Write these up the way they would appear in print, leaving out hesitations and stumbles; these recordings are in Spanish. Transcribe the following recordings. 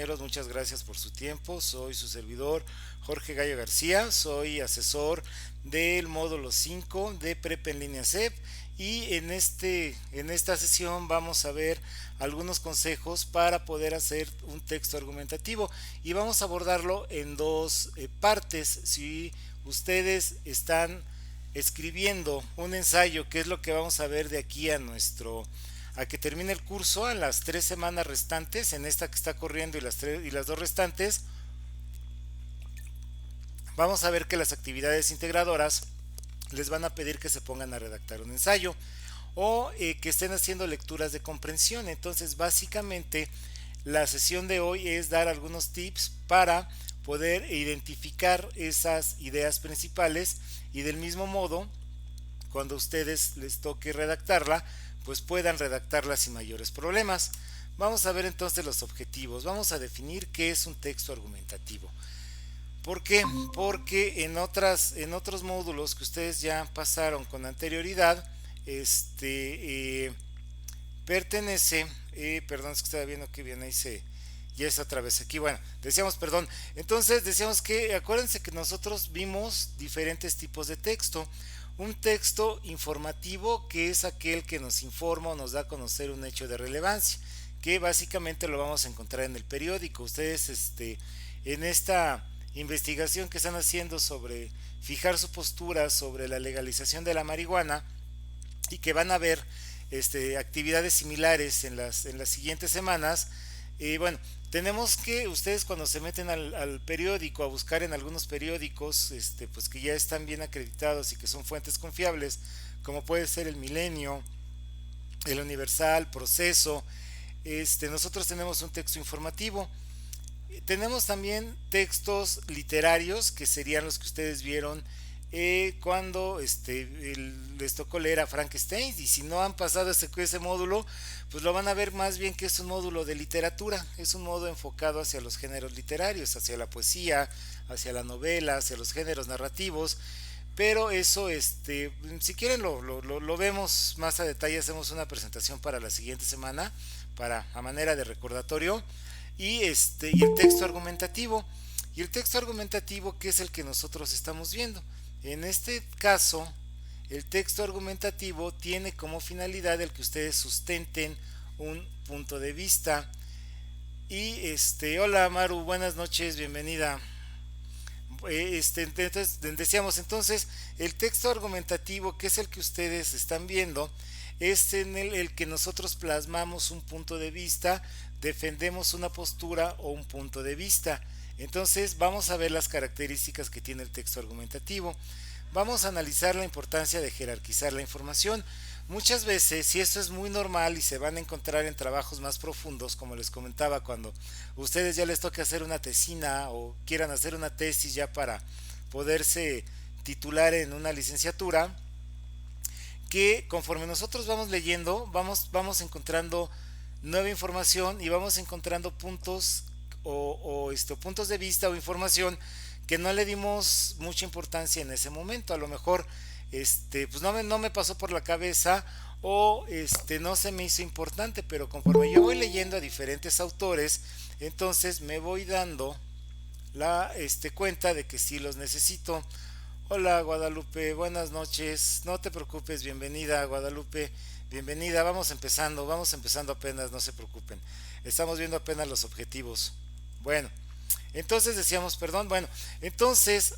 Compañeros, muchas gracias por su tiempo. Soy su servidor Jorge Gallo García, soy asesor del módulo 5 de Prepa en línea CEP y en esta sesión vamos a ver algunos consejos para poder hacer un texto argumentativo y vamos a abordarlo en dos partes. Si ustedes están escribiendo un ensayo, que es lo que vamos a ver de aquí a que termine el curso, a las 3 semanas restantes, en esta que está corriendo y las dos restantes, vamos a ver que las actividades integradoras les van a pedir que se pongan a redactar un ensayo o que estén haciendo lecturas de comprensión. Entonces, básicamente, la sesión de hoy es dar algunos tips para poder identificar esas ideas principales y del mismo modo, cuando a ustedes les toque redactarla, pues puedan redactarla sin mayores problemas. Vamos a ver entonces los objetivos. Vamos a definir qué es un texto argumentativo. ¿Por qué? Porque en otros módulos que ustedes ya pasaron con anterioridad, pertenece, perdón, es que estaba viendo que bien ahí ya es otra vez aquí, bueno, decíamos, perdón, entonces decíamos que, acuérdense que nosotros vimos diferentes tipos de texto. Un texto informativo, que es aquel que nos informa o nos da a conocer un hecho de relevancia, que básicamente lo vamos a encontrar en el periódico. Ustedes, en esta investigación que están haciendo sobre fijar su postura sobre la legalización de la marihuana y que van a ver actividades similares en las siguientes semanas. Bueno, tenemos que ustedes cuando se meten al periódico a buscar en algunos periódicos pues que ya están bien acreditados y que son fuentes confiables, como puede ser el Milenio, el Universal, Proceso, nosotros tenemos un texto informativo. Tenemos también textos literarios, que serían los que ustedes vieron cuando les tocó leer a Frankenstein. Y si no han pasado ese módulo, pues lo van a ver más bien que es un módulo de literatura. Es un módulo enfocado hacia los géneros literarios, hacia la poesía, hacia la novela, hacia los géneros narrativos. Pero eso, si quieren lo vemos más a detalle. Hacemos una presentación para la siguiente semana, para a manera de recordatorio. Y el texto argumentativo. Y el texto argumentativo, que es el que nosotros estamos viendo. En este caso, el texto argumentativo tiene como finalidad el que ustedes sustenten un punto de vista. Y hola Maru, buenas noches, bienvenida. Entonces, decíamos entonces, el texto argumentativo, que es el que ustedes están viendo, es en el que nosotros plasmamos un punto de vista, defendemos una postura o un punto de vista. Entonces vamos a ver las características que tiene el texto argumentativo. Vamos a analizar la importancia de jerarquizar la información. Muchas veces, y esto es muy normal y se van a encontrar en trabajos más profundos, como les comentaba, cuando ustedes ya les toque hacer una tesina o quieran hacer una tesis ya para poderse titular en una licenciatura, que conforme nosotros vamos leyendo, vamos encontrando nueva información y vamos encontrando puntos puntos de vista o información que no le dimos mucha importancia en ese momento. A lo mejor pues no me pasó por la cabeza o no se me hizo importante, pero conforme yo voy leyendo a diferentes autores, entonces me voy dando la cuenta de que sí los necesito. Hola Guadalupe, buenas noches. No te preocupes, bienvenida Guadalupe, bienvenida. Vamos empezando apenas, no se preocupen. Estamos viendo apenas los objetivos. Bueno, entonces decíamos, perdón, bueno, entonces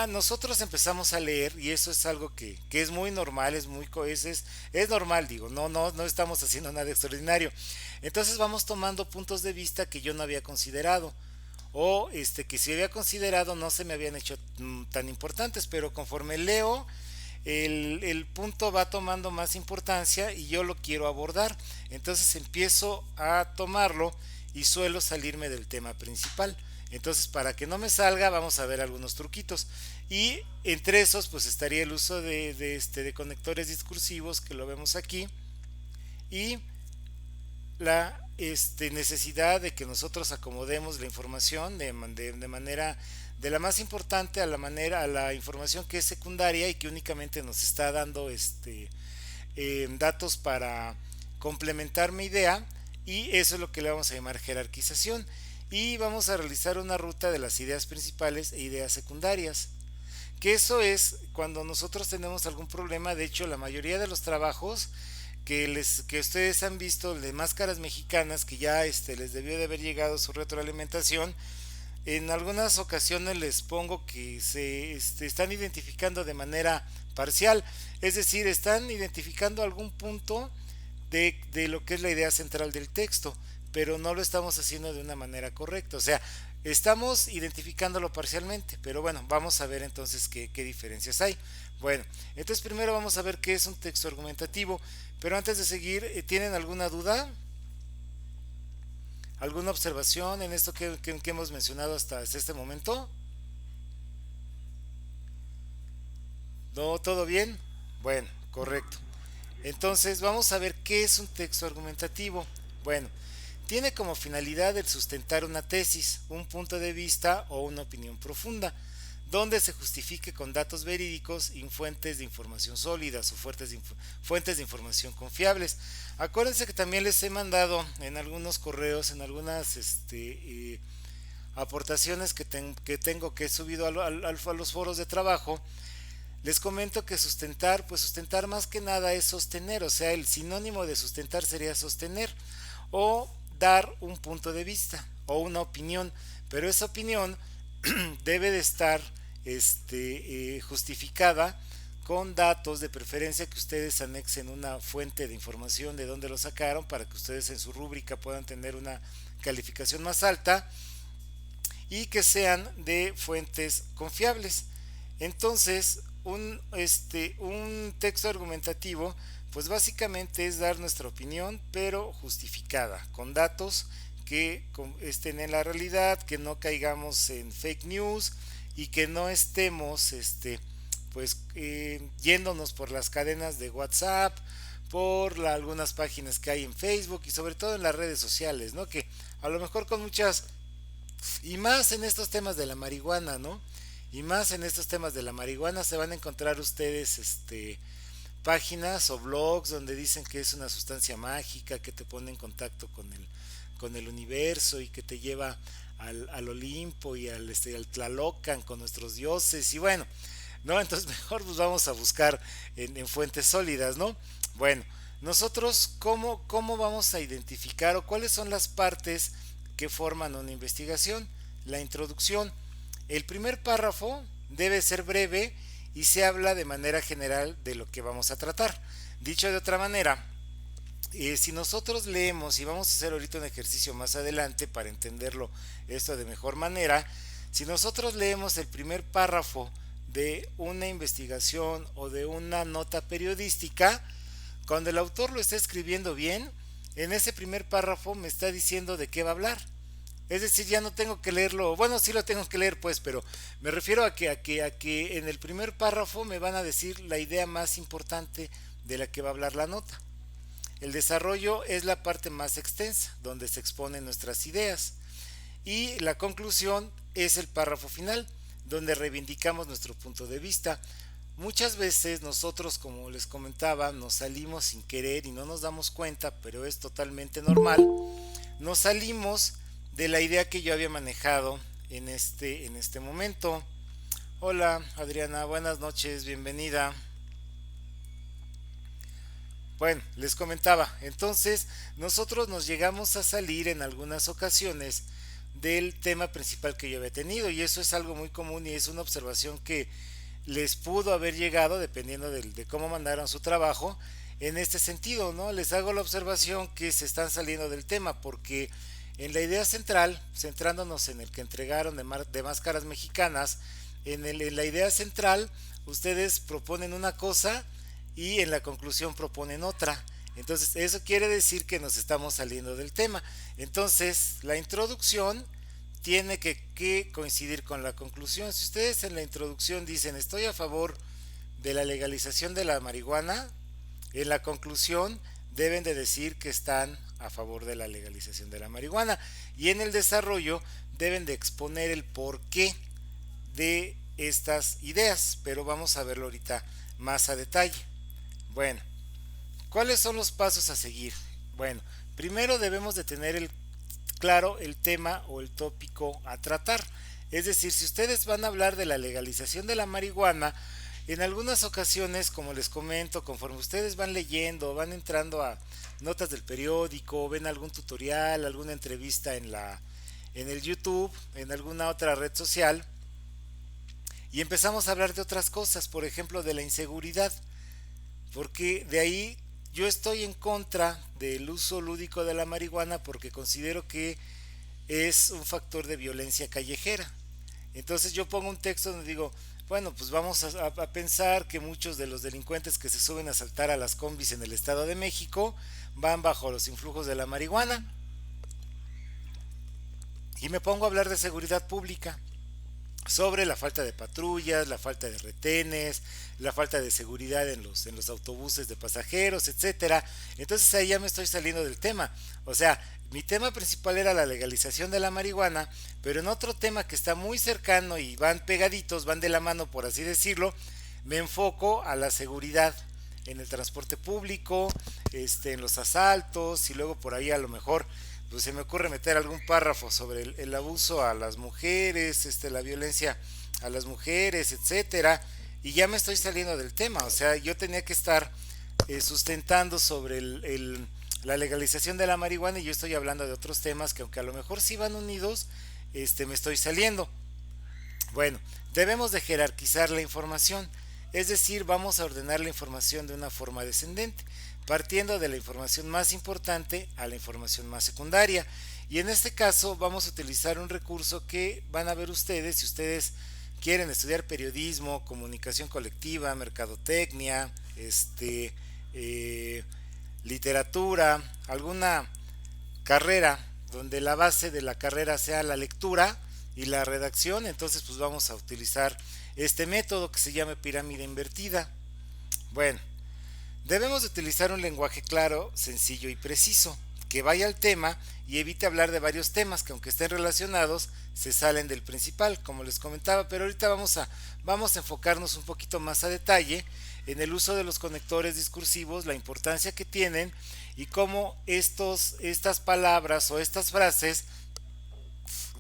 nosotros empezamos a leer y eso es algo que es muy normal, es normal, digo, no estamos haciendo nada extraordinario. Entonces vamos tomando puntos de vista que yo no había considerado o que si había considerado no se me habían hecho tan importantes, pero conforme leo el punto va tomando más importancia y yo lo quiero abordar, entonces empiezo a tomarlo y suelo salirme del tema principal. Entonces, para que no me salga, vamos a ver algunos truquitos. Y entre esos, pues estaría el uso de conectores discursivos, que lo vemos aquí, y la necesidad de que nosotros acomodemos la información de manera de la más importante a la información que es secundaria y que únicamente nos está dando datos para complementar mi idea, y eso es lo que le vamos a llamar jerarquización. y vamos a realizar una ruta de las ideas principales e ideas secundarias. Que eso es cuando nosotros tenemos algún problema. De hecho, la mayoría de los trabajos que ustedes han visto de máscaras mexicanas, que ya les debió de haber llegado su retroalimentación, en algunas ocasiones les pongo que se están identificando de manera parcial, es decir, están identificando algún punto de lo que es la idea central del texto, pero no lo estamos haciendo de una manera correcta. O sea, estamos identificándolo parcialmente, pero bueno, vamos a ver entonces qué diferencias hay. Bueno, entonces primero vamos a ver qué es un texto argumentativo, pero antes de seguir, ¿tienen alguna duda? ¿Alguna observación en esto que hemos mencionado hasta este momento? ¿No? ¿Todo bien? Bueno, correcto. Entonces vamos a ver qué es un texto argumentativo. Bueno, tiene como finalidad el sustentar una tesis, un punto de vista o una opinión profunda, donde se justifique con datos verídicos y fuentes de información sólidas o fuentes de información confiables. Acuérdense que también les he mandado en algunos correos, en algunas aportaciones que tengo que he subido a los foros de trabajo. Les comento que sustentar, pues sustentar más que nada es sostener, o sea, el sinónimo de sustentar sería sostener o dar un punto de vista o una opinión, pero esa opinión debe de estar justificada con datos, de preferencia que ustedes anexen una fuente de información de dónde lo sacaron para que ustedes en su rúbrica puedan tener una calificación más alta y que sean de fuentes confiables. Entonces, un texto argumentativo, pues básicamente es dar nuestra opinión, pero justificada, con datos que estén en la realidad, que no caigamos en fake news y que no estemos, yéndonos por las cadenas de WhatsApp, por algunas páginas que hay en Facebook y sobre todo en las redes sociales, ¿no? Que a lo mejor con muchas, y más en estos temas de la marihuana, ¿no? Y más en estos temas de la marihuana se van a encontrar ustedes páginas o blogs donde dicen que es una sustancia mágica que te pone en contacto con el universo y que te lleva al Olimpo y al Tlalocan con nuestros dioses y bueno, ¿no? Entonces mejor pues vamos a buscar en fuentes sólidas, ¿no? Bueno, nosotros cómo vamos a identificar o cuáles son las partes que forman una investigación. La introducción. El primer párrafo debe ser breve y se habla de manera general de lo que vamos a tratar. Dicho de otra manera, si nosotros leemos, y vamos a hacer ahorita un ejercicio más adelante para entenderlo esto de mejor manera, si nosotros leemos el primer párrafo de una investigación o de una nota periodística, cuando el autor lo está escribiendo bien, en ese primer párrafo me está diciendo de qué va a hablar. Es decir, ya no tengo que leerlo, bueno, sí lo tengo que leer pues, pero me refiero a que en el primer párrafo me van a decir la idea más importante de la que va a hablar la nota. El desarrollo es la parte más extensa, donde se exponen nuestras ideas. Y la conclusión es el párrafo final, donde reivindicamos nuestro punto de vista. Muchas veces nosotros, como les comentaba, nos salimos sin querer y no nos damos cuenta, pero es totalmente normal. Nos salimos de la idea que yo había manejado en este momento. Hola Adriana, buenas noches, bienvenida. Bueno, les comentaba, entonces nosotros nos llegamos a salir en algunas ocasiones del tema principal que yo había tenido y eso es algo muy común y es una observación que les pudo haber llegado dependiendo de cómo mandaron su trabajo en este sentido, ¿no? Les hago la observación que se están saliendo del tema porque en la idea central, centrándonos en el que entregaron de máscaras mexicanas, en la idea central ustedes proponen una cosa y en la conclusión proponen otra. Entonces eso quiere decir que nos estamos saliendo del tema. Entonces la introducción tiene que coincidir con la conclusión. Si ustedes en la introducción dicen estoy a favor de la legalización de la marihuana, en la conclusión deben de decir que están a favor de la legalización de la marihuana y en el desarrollo deben de exponer el porqué de estas ideas, pero vamos a verlo ahorita más a detalle. Bueno, ¿cuáles son los pasos a seguir? Bueno, primero debemos de tener claro el tema o el tópico a tratar. Es decir, si ustedes van a hablar de la legalización de la marihuana, en algunas ocasiones, como les comento, conforme ustedes van leyendo, van entrando a notas del periódico, ven algún tutorial, alguna entrevista en el YouTube, en alguna otra red social, y empezamos a hablar de otras cosas, por ejemplo, de la inseguridad, porque de ahí yo estoy en contra del uso lúdico de la marihuana porque considero que es un factor de violencia callejera. Entonces yo pongo un texto donde digo, bueno, pues vamos a pensar que muchos de los delincuentes que se suben a asaltar a las combis en el Estado de México van bajo los influjos de la marihuana. Y me pongo a hablar de seguridad pública, sobre la falta de patrullas, la falta de retenes, la falta de seguridad en los autobuses de pasajeros, etcétera. Entonces ahí ya me estoy saliendo del tema. O sea, mi tema principal era la legalización de la marihuana, pero en otro tema que está muy cercano y van pegaditos, van de la mano por así decirlo, me enfoco a la seguridad en el transporte público, en los asaltos y luego por ahí a lo mejor pues se me ocurre meter algún párrafo sobre el abuso a las mujeres, la violencia a las mujeres, etcétera, y ya me estoy saliendo del tema. O sea, yo tenía que estar sustentando sobre la legalización de la marihuana y yo estoy hablando de otros temas que aunque a lo mejor sí van unidos, me estoy saliendo. Bueno, debemos de jerarquizar la información, es decir, vamos a ordenar la información de una forma descendente, partiendo de la información más importante a la información más secundaria. Y en este caso vamos a utilizar un recurso que van a ver ustedes si ustedes quieren estudiar periodismo, comunicación colectiva, mercadotecnia, literatura, alguna carrera donde la base de la carrera sea la lectura y la redacción. Entonces pues vamos a utilizar este método que se llama pirámide invertida. Bueno, debemos de utilizar un lenguaje claro, sencillo y preciso, que vaya al tema y evite hablar de varios temas que aunque estén relacionados, se salen del principal, como les comentaba, pero ahorita vamos a enfocarnos un poquito más a detalle en el uso de los conectores discursivos, la importancia que tienen y cómo estas palabras o estas frases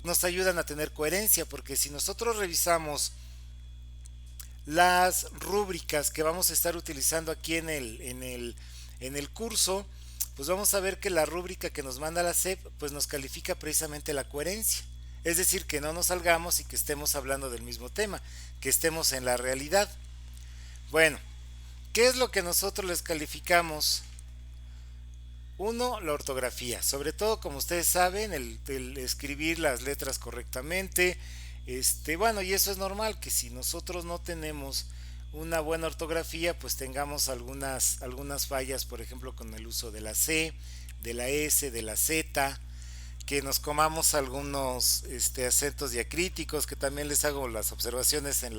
nos ayudan a tener coherencia, porque si nosotros revisamos las rúbricas que vamos a estar utilizando aquí en el curso, pues vamos a ver que la rúbrica que nos manda la SEP pues nos califica precisamente la coherencia. Es decir, que no nos salgamos y que estemos hablando del mismo tema, que estemos en la realidad. Bueno, ¿qué es lo que nosotros les calificamos? Uno, la ortografía, sobre todo como ustedes saben, el escribir las letras correctamente. Bueno, y eso es normal, que si nosotros no tenemos una buena ortografía, pues tengamos algunas fallas, por ejemplo, con el uso de la C, de la S, de la Z, que nos comamos algunos acentos diacríticos, que también les hago las observaciones en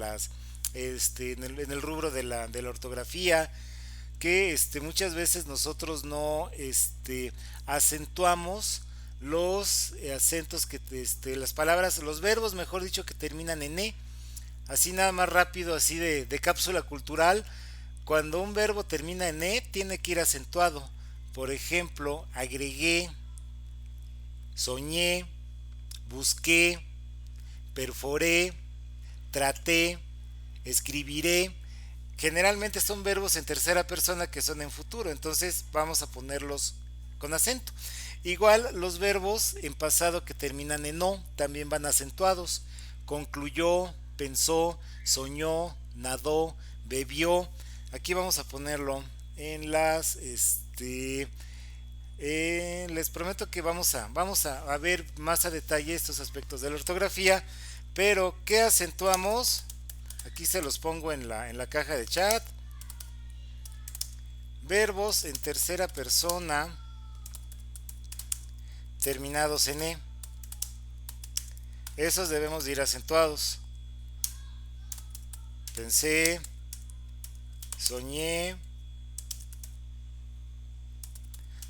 el rubro de la ortografía, que muchas veces nosotros no acentuamos los acentos que las palabras, los verbos, mejor dicho, que terminan en e. Así nada más rápido, así de cápsula cultural, cuando un verbo termina en e, tiene que ir acentuado. Por ejemplo, agregué, soñé, busqué, perforé, traté, escribiré. Generalmente son verbos en tercera persona que son en futuro, entonces vamos a ponerlos con acento. Igual los verbos en pasado que terminan en o también van acentuados. Concluyó, pensó, soñó, nadó, bebió. Aquí vamos a ponerlo en les prometo que vamos a ver más a detalle estos aspectos de la ortografía, pero ¿qué acentuamos? Aquí se los pongo en la caja de chat. Verbos en tercera persona terminados en e. Esos debemos de ir acentuados. Pensé, soñé,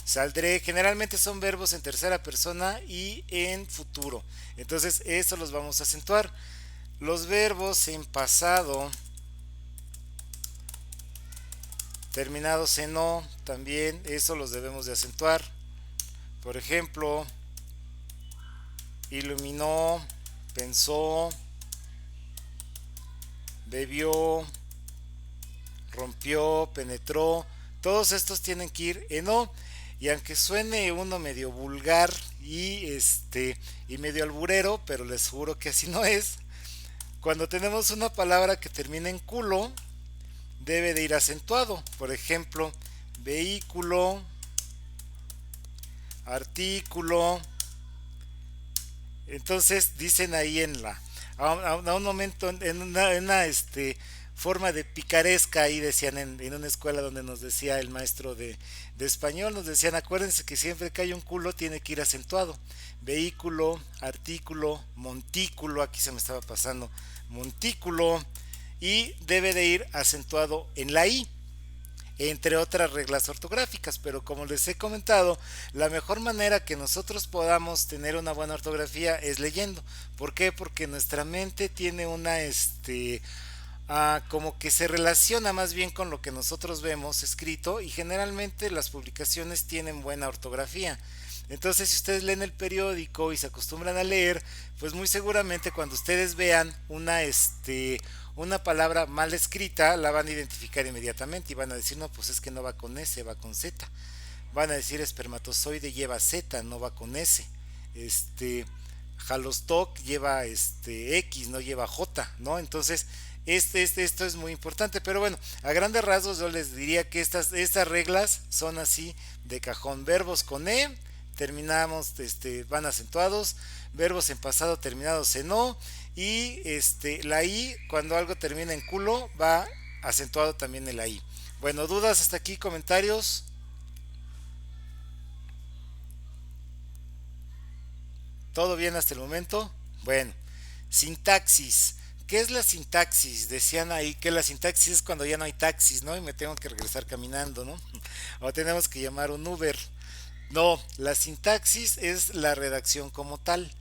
saldré. Generalmente son verbos en tercera persona y en futuro. Entonces, estos los vamos a acentuar. Los verbos en pasado terminados en o, también eso los debemos de acentuar. Por ejemplo, iluminó, pensó, bebió, rompió, penetró, todos estos tienen que ir en O. Y aunque suene uno medio vulgar y medio alburero, pero les juro que así no es. Cuando tenemos una palabra que termina en culo, debe de ir acentuado. Por ejemplo, vehículo, artículo. Entonces dicen ahí a un momento, en una forma de picaresca, ahí decían en una escuela donde nos decía el maestro de español, nos decían, acuérdense que siempre que hay un culo tiene que ir acentuado. Vehículo, artículo, montículo, aquí se me estaba pasando, montículo, y debe de ir acentuado en la I, entre otras reglas ortográficas, pero como les he comentado, la mejor manera que nosotros podamos tener una buena ortografía es leyendo. ¿Por qué? Porque nuestra mente tiene como que se relaciona más bien con lo que nosotros vemos escrito, y generalmente las publicaciones tienen buena ortografía. Entonces, si ustedes leen el periódico y se acostumbran a leer, pues muy seguramente cuando ustedes vean una palabra mal escrita, la van a identificar inmediatamente y van a decir, no, pues es que no va con S, va con Z. Van a decir espermatozoide lleva Z, no va con S. Este, Halostock lleva X, no lleva J, ¿no? Entonces, esto es muy importante, pero bueno, a grandes rasgos yo les diría que estas reglas son así de cajón. Verbos con E, terminamos, van acentuados, verbos en pasado terminados en O, y la I, cuando algo termina en culo, va acentuado también en la I. Bueno, dudas hasta aquí, comentarios. ¿Todo bien hasta el momento? Bueno, sintaxis. ¿Qué es la sintaxis? Decían ahí que la sintaxis es cuando ya no hay taxis, ¿no? Y me tengo que regresar caminando, ¿no? O tenemos que llamar un Uber. No, la sintaxis es la redacción como tal.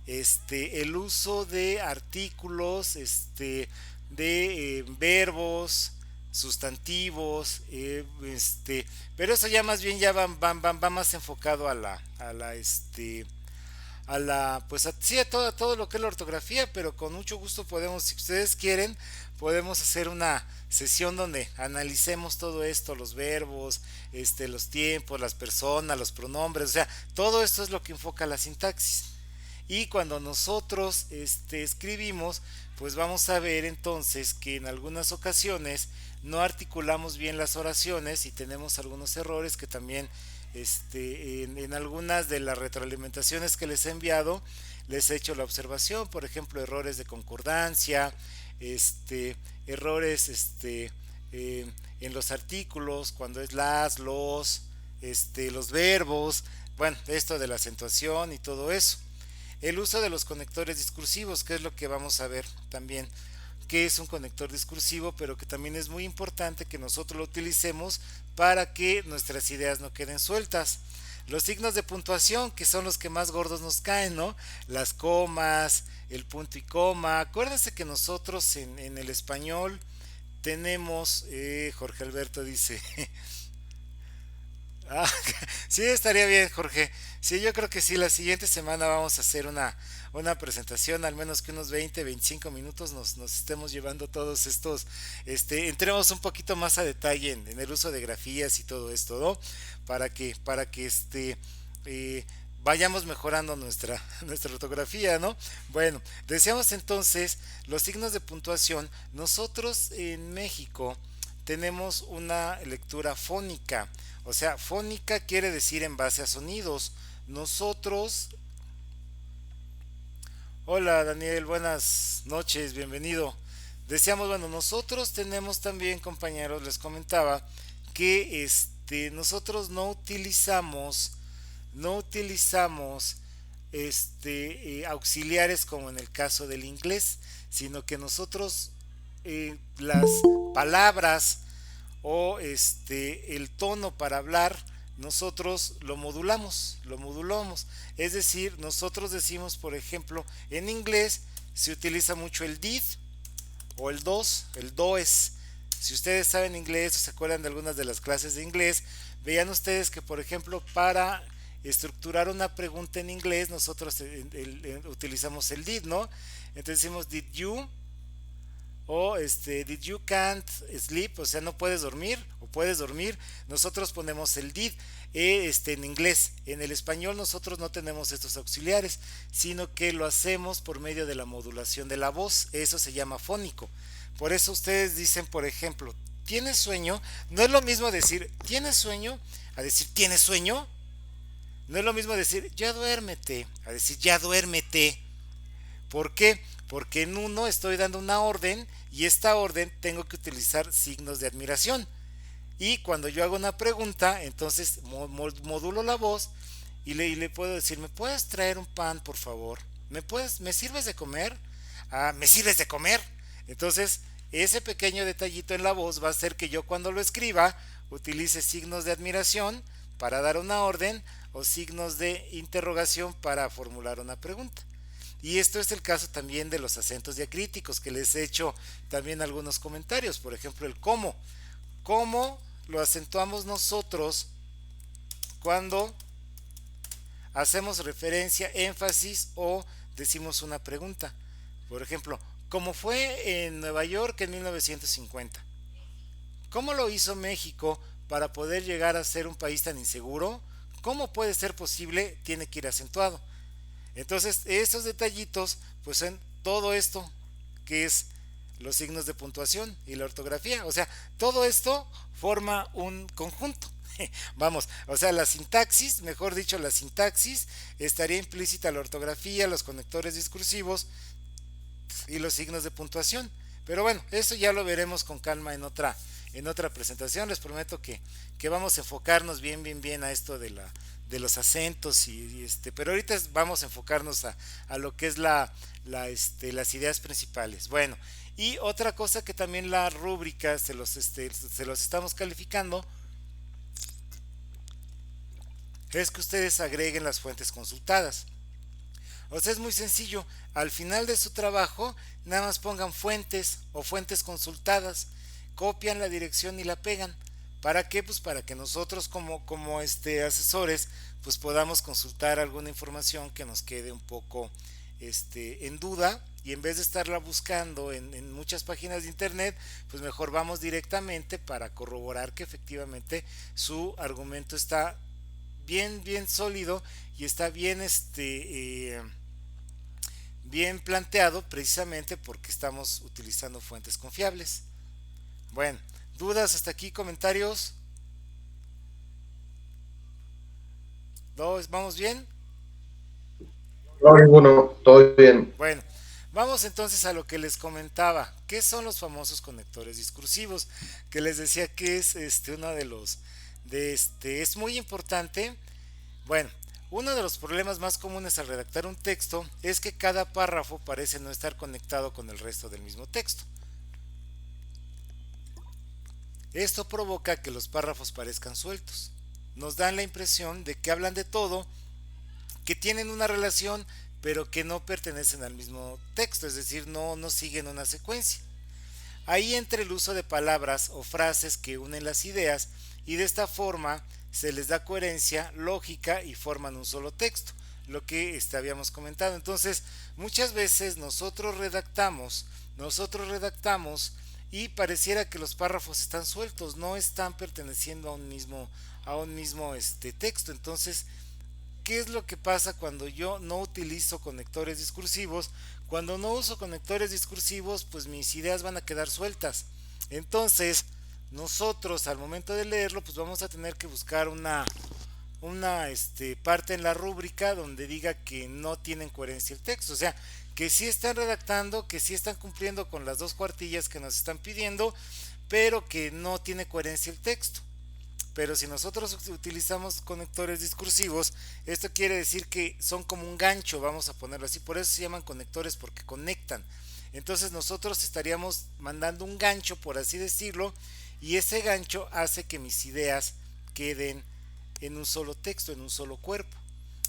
El uso de artículos, de verbos, sustantivos, pero eso ya más bien ya va más enfocado pues sí, a todo lo que es la ortografía, pero con mucho gusto podemos, si ustedes quieren, podemos hacer una sesión donde analicemos todo esto, los verbos, los tiempos, las personas, los pronombres, o sea, todo esto es lo que enfoca la sintaxis. Y cuando nosotros escribimos, pues vamos a ver entonces que en algunas ocasiones no articulamos bien las oraciones y tenemos algunos errores que también en algunas de las retroalimentaciones que les he enviado les he hecho la observación. Por ejemplo, errores de concordancia, errores en los artículos, cuando es los verbos, bueno, esto de la acentuación y todo eso. El uso de los conectores discursivos, que es lo que vamos a ver también, que es un conector discursivo, pero que también es muy importante que nosotros lo utilicemos para que nuestras ideas no queden sueltas. Los signos de puntuación, que son los que más gordos nos caen, ¿no? Las comas, el punto y coma. Acuérdense que nosotros en el español tenemos, Jorge Alberto dice, ah, sí, estaría bien, Jorge. Sí, yo creo que sí, la siguiente semana vamos a hacer una presentación, al menos que unos 20, 25 minutos nos estemos llevando todos estos, entremos un poquito más a detalle en el uso de grafías y todo esto, ¿no? Para que eh, vayamos mejorando nuestra ortografía, ¿no? Bueno, decíamos entonces los signos de puntuación. Nosotros en México tenemos una lectura fónica. O sea, fónica quiere decir en base a sonidos. Nosotros... Hola Daniel, buenas noches, bienvenido. Decíamos, bueno, nosotros tenemos también, compañeros, les comentaba que nosotros no utilizamos auxiliares como en el caso del inglés, sino que nosotros las palabras o el tono para hablar, nosotros lo modulamos. Es decir, nosotros decimos, por ejemplo, en inglés se utiliza mucho el did o el dos, el does. Si ustedes saben inglés o se acuerdan de algunas de las clases de inglés, vean ustedes que, por ejemplo, para estructurar una pregunta en inglés, nosotros utilizamos el did, ¿no? Entonces decimos, did you, o did you can't sleep, o sea, no puedes dormir, o puedes dormir. Nosotros ponemos el did en inglés. En el español nosotros no tenemos estos auxiliares, sino que lo hacemos por medio de la modulación de la voz. Eso se llama fónico. Por eso ustedes dicen, por ejemplo, ¿tienes sueño? No es lo mismo decir ¿tienes sueño? A decir ¿tienes sueño? No es lo mismo decir ya duérmete, a decir ya duérmete. ¿Por qué? Porque en uno estoy dando una orden y esta orden tengo que utilizar signos de admiración. Y cuando yo hago una pregunta, entonces modulo la voz y le puedo decir, ¿me puedes traer un pan, por favor? ¿Me sirves de comer? Ah, ¿me sirves de comer? Entonces, ese pequeño detallito en la voz va a hacer que yo cuando lo escriba utilice signos de admiración para dar una orden o signos de interrogación para formular una pregunta. Y esto es el caso también de los acentos diacríticos, que les he hecho también algunos comentarios. Por ejemplo, el cómo. ¿Cómo lo acentuamos nosotros cuando hacemos referencia, énfasis o decimos una pregunta? Por ejemplo, ¿cómo fue en Nueva York en 1950? ¿Cómo lo hizo México para poder llegar a ser un país tan inseguro? ¿Cómo puede ser posible? Tiene que ir acentuado. Entonces, estos detallitos, pues son todo esto que es los signos de puntuación y la ortografía. O sea, todo esto forma un conjunto. Vamos, o sea, la sintaxis, mejor dicho, la sintaxis estaría implícita la ortografía, los conectores discursivos y los signos de puntuación. Pero bueno, eso ya lo veremos con calma en otra presentación. Les prometo que vamos a enfocarnos bien a esto de los acentos pero ahorita vamos a enfocarnos a lo que es las ideas principales. Bueno, y otra cosa que también la rúbrica se los estamos calificando es que ustedes agreguen las fuentes consultadas. O sea, es muy sencillo. Al final de su trabajo, nada más pongan fuentes o fuentes consultadas, copian la dirección y la pegan. ¿Para qué? Pues para que nosotros como asesores pues podamos consultar alguna información que nos quede un poco en duda, y en vez de estarla buscando en muchas páginas de internet, pues mejor vamos directamente para corroborar que efectivamente su argumento está bien sólido y está bien planteado, precisamente porque estamos utilizando fuentes confiables. Bueno, dudas hasta aquí, comentarios. ¿Dos? ¿Vamos bien? No, ninguno, todo bien. Bueno, vamos entonces a lo que les comentaba. ¿Qué son los famosos conectores discursivos? Que les decía que es uno de los es muy importante. Bueno, uno de los problemas más comunes al redactar un texto es que cada párrafo parece no estar conectado con el resto del mismo texto. Esto provoca que los párrafos parezcan sueltos. Nos dan la impresión de que hablan de todo, que tienen una relación, pero que no pertenecen al mismo texto, es decir, no siguen una secuencia. Ahí entra el uso de palabras o frases que unen las ideas y de esta forma se les da coherencia, lógica y forman un solo texto, lo que habíamos comentado. Entonces, muchas veces nosotros redactamos y pareciera que los párrafos están sueltos, no están perteneciendo a un mismo texto. Entonces, ¿qué es lo que pasa cuando yo no utilizo conectores discursivos? Cuando no uso conectores discursivos, pues mis ideas van a quedar sueltas. Entonces, nosotros al momento de leerlo, pues vamos a tener que buscar una parte en la rúbrica donde diga que no tienen coherencia el texto. O sea, que sí están redactando, que sí están cumpliendo con las dos cuartillas que nos están pidiendo, pero que no tiene coherencia el texto. Pero si nosotros utilizamos conectores discursivos, esto quiere decir que son como un gancho, vamos a ponerlo así. Por eso se llaman conectores, porque conectan. Entonces nosotros estaríamos mandando un gancho, por así decirlo, y ese gancho hace que mis ideas queden en un solo texto, en un solo cuerpo.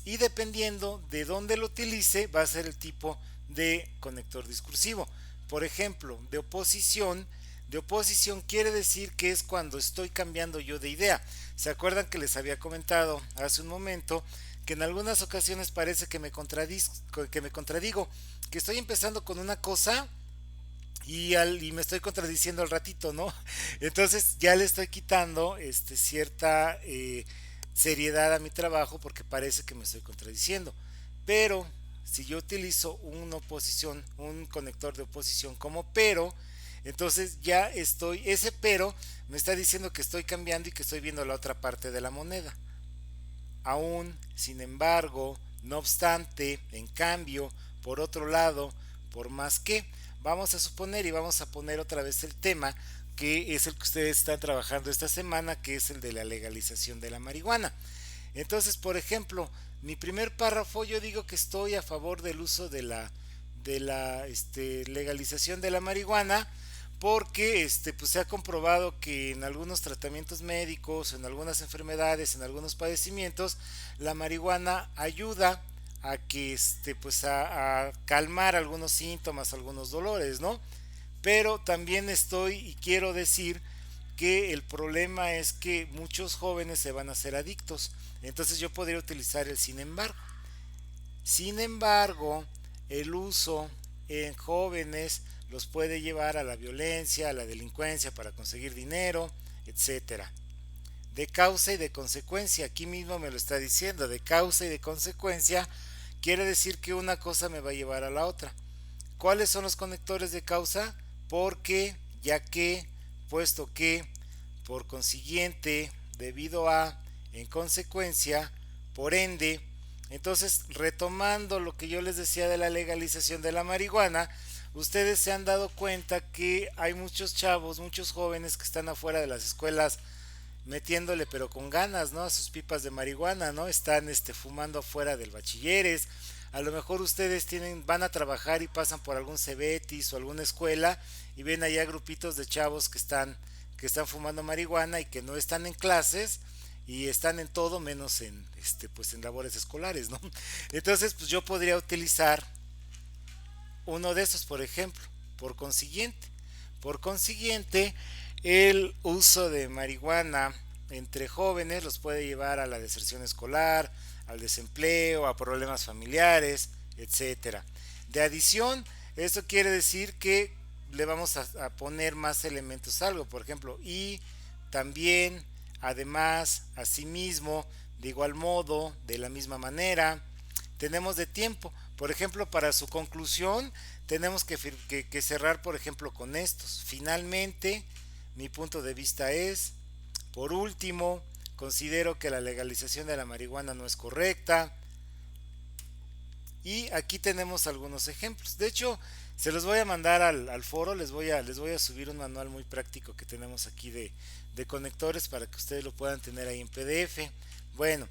Y dependiendo de dónde lo utilice, va a ser el tipo de conector discursivo. Por ejemplo, de oposición, De oposición quiere decir que es cuando estoy cambiando yo de idea. ¿Se acuerdan que les había comentado hace un momento que en algunas ocasiones parece que me contradigo, que estoy empezando con una cosa y me estoy contradiciendo al ratito, ¿no? Entonces ya le estoy quitando cierta seriedad a mi trabajo porque parece que me estoy contradiciendo. Pero si yo utilizo un conector de oposición como pero, entonces ya ese pero me está diciendo que estoy cambiando y que estoy viendo la otra parte de la moneda. Aún, sin embargo, no obstante, en cambio, por otro lado, por más que, vamos a suponer y vamos a poner otra vez el tema que es el que ustedes están trabajando esta semana, que es el de la legalización de la marihuana. Entonces, por ejemplo, mi primer párrafo yo digo que estoy a favor del uso de la legalización de la marihuana porque pues se ha comprobado que en algunos tratamientos médicos, en algunas enfermedades, en algunos padecimientos, la marihuana ayuda a que pues a calmar algunos síntomas, algunos dolores, ¿no? Pero también estoy y quiero decir que el problema es que muchos jóvenes se van a hacer adictos. Entonces yo podría utilizar el sin embargo. Sin embargo, el uso en jóvenes los puede llevar a la violencia, a la delincuencia para conseguir dinero, etcétera. De causa y de consecuencia, aquí mismo me lo está diciendo, de causa y de consecuencia, quiere decir que una cosa me va a llevar a la otra. ¿Cuáles son los conectores de causa? Porque, ya que, puesto que, por consiguiente, debido a, en consecuencia, por ende. Entonces, retomando lo que yo les decía de la legalización de la marihuana, ustedes se han dado cuenta que hay muchos chavos, muchos jóvenes que están afuera de las escuelas metiéndole pero con ganas, ¿no? A sus pipas de marihuana, ¿no? Están fumando afuera del bachilleres. A lo mejor ustedes van a trabajar y pasan por algún cebetis o alguna escuela y ven allá grupitos de chavos que están fumando marihuana y que no están en clases y están en todo menos pues en labores escolares, ¿no? Entonces, pues yo podría utilizar uno de esos, por ejemplo, por consiguiente, el uso de marihuana entre jóvenes los puede llevar a la deserción escolar, al desempleo, a problemas familiares, etcétera. De adición, esto quiere decir que le vamos a poner más elementos a algo, por ejemplo, y también, además, asimismo, de igual modo, de la misma manera, tenemos de tiempo. Por ejemplo, para su conclusión, tenemos que cerrar, por ejemplo, con estos. Finalmente, mi punto de vista es, por último, considero que la legalización de la marihuana no es correcta. Y aquí tenemos algunos ejemplos. De hecho, se los voy a mandar al foro, les voy a subir un manual muy práctico que tenemos aquí de conectores para que ustedes lo puedan tener ahí en PDF. Bueno,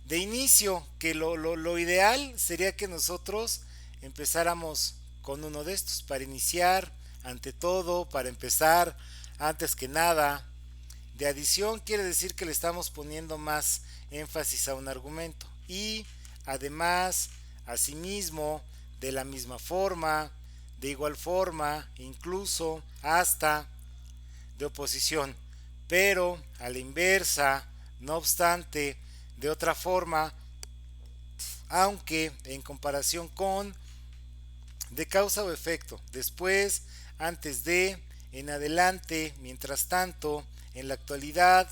de inicio, que lo ideal sería que nosotros empezáramos con uno de estos, para iniciar, ante todo, para empezar, antes que nada. De adición quiere decir que le estamos poniendo más énfasis a un argumento. Y además, asimismo, de la misma forma, de igual forma, incluso hasta de oposición. Pero a la inversa, no obstante, de otra forma, aunque en comparación con, de causa o efecto, después, antes de, en adelante, mientras tanto, en la actualidad.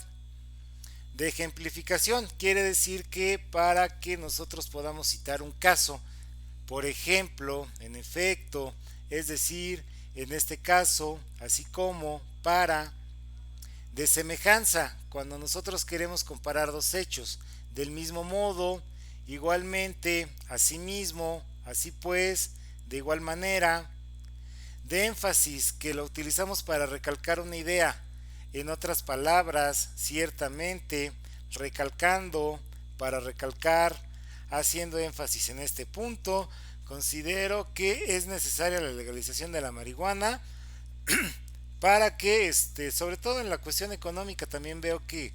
De ejemplificación quiere decir que para que nosotros podamos citar un caso, por ejemplo, en efecto, es decir, en este caso, así como, para. De semejanza, cuando nosotros queremos comparar dos hechos, del mismo modo, igualmente, asimismo, así pues, de igual manera. De énfasis, que lo utilizamos para recalcar una idea, en otras palabras, ciertamente, recalcando, para recalcar, haciendo énfasis en este punto, considero que es necesaria la legalización de la marihuana para que, sobre todo en la cuestión económica, también veo que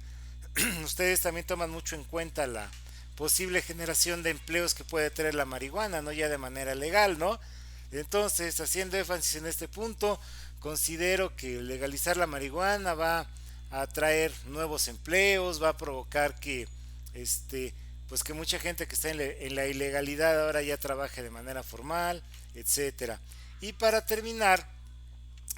ustedes también toman mucho en cuenta la posible generación de empleos que puede traer la marihuana, no ya de manera legal, ¿no? Entonces, haciendo énfasis en este punto, considero que legalizar la marihuana va a traer nuevos empleos, va a provocar que este pues que mucha gente que está en la ilegalidad ahora ya trabaje de manera formal, etcétera. Y para terminar,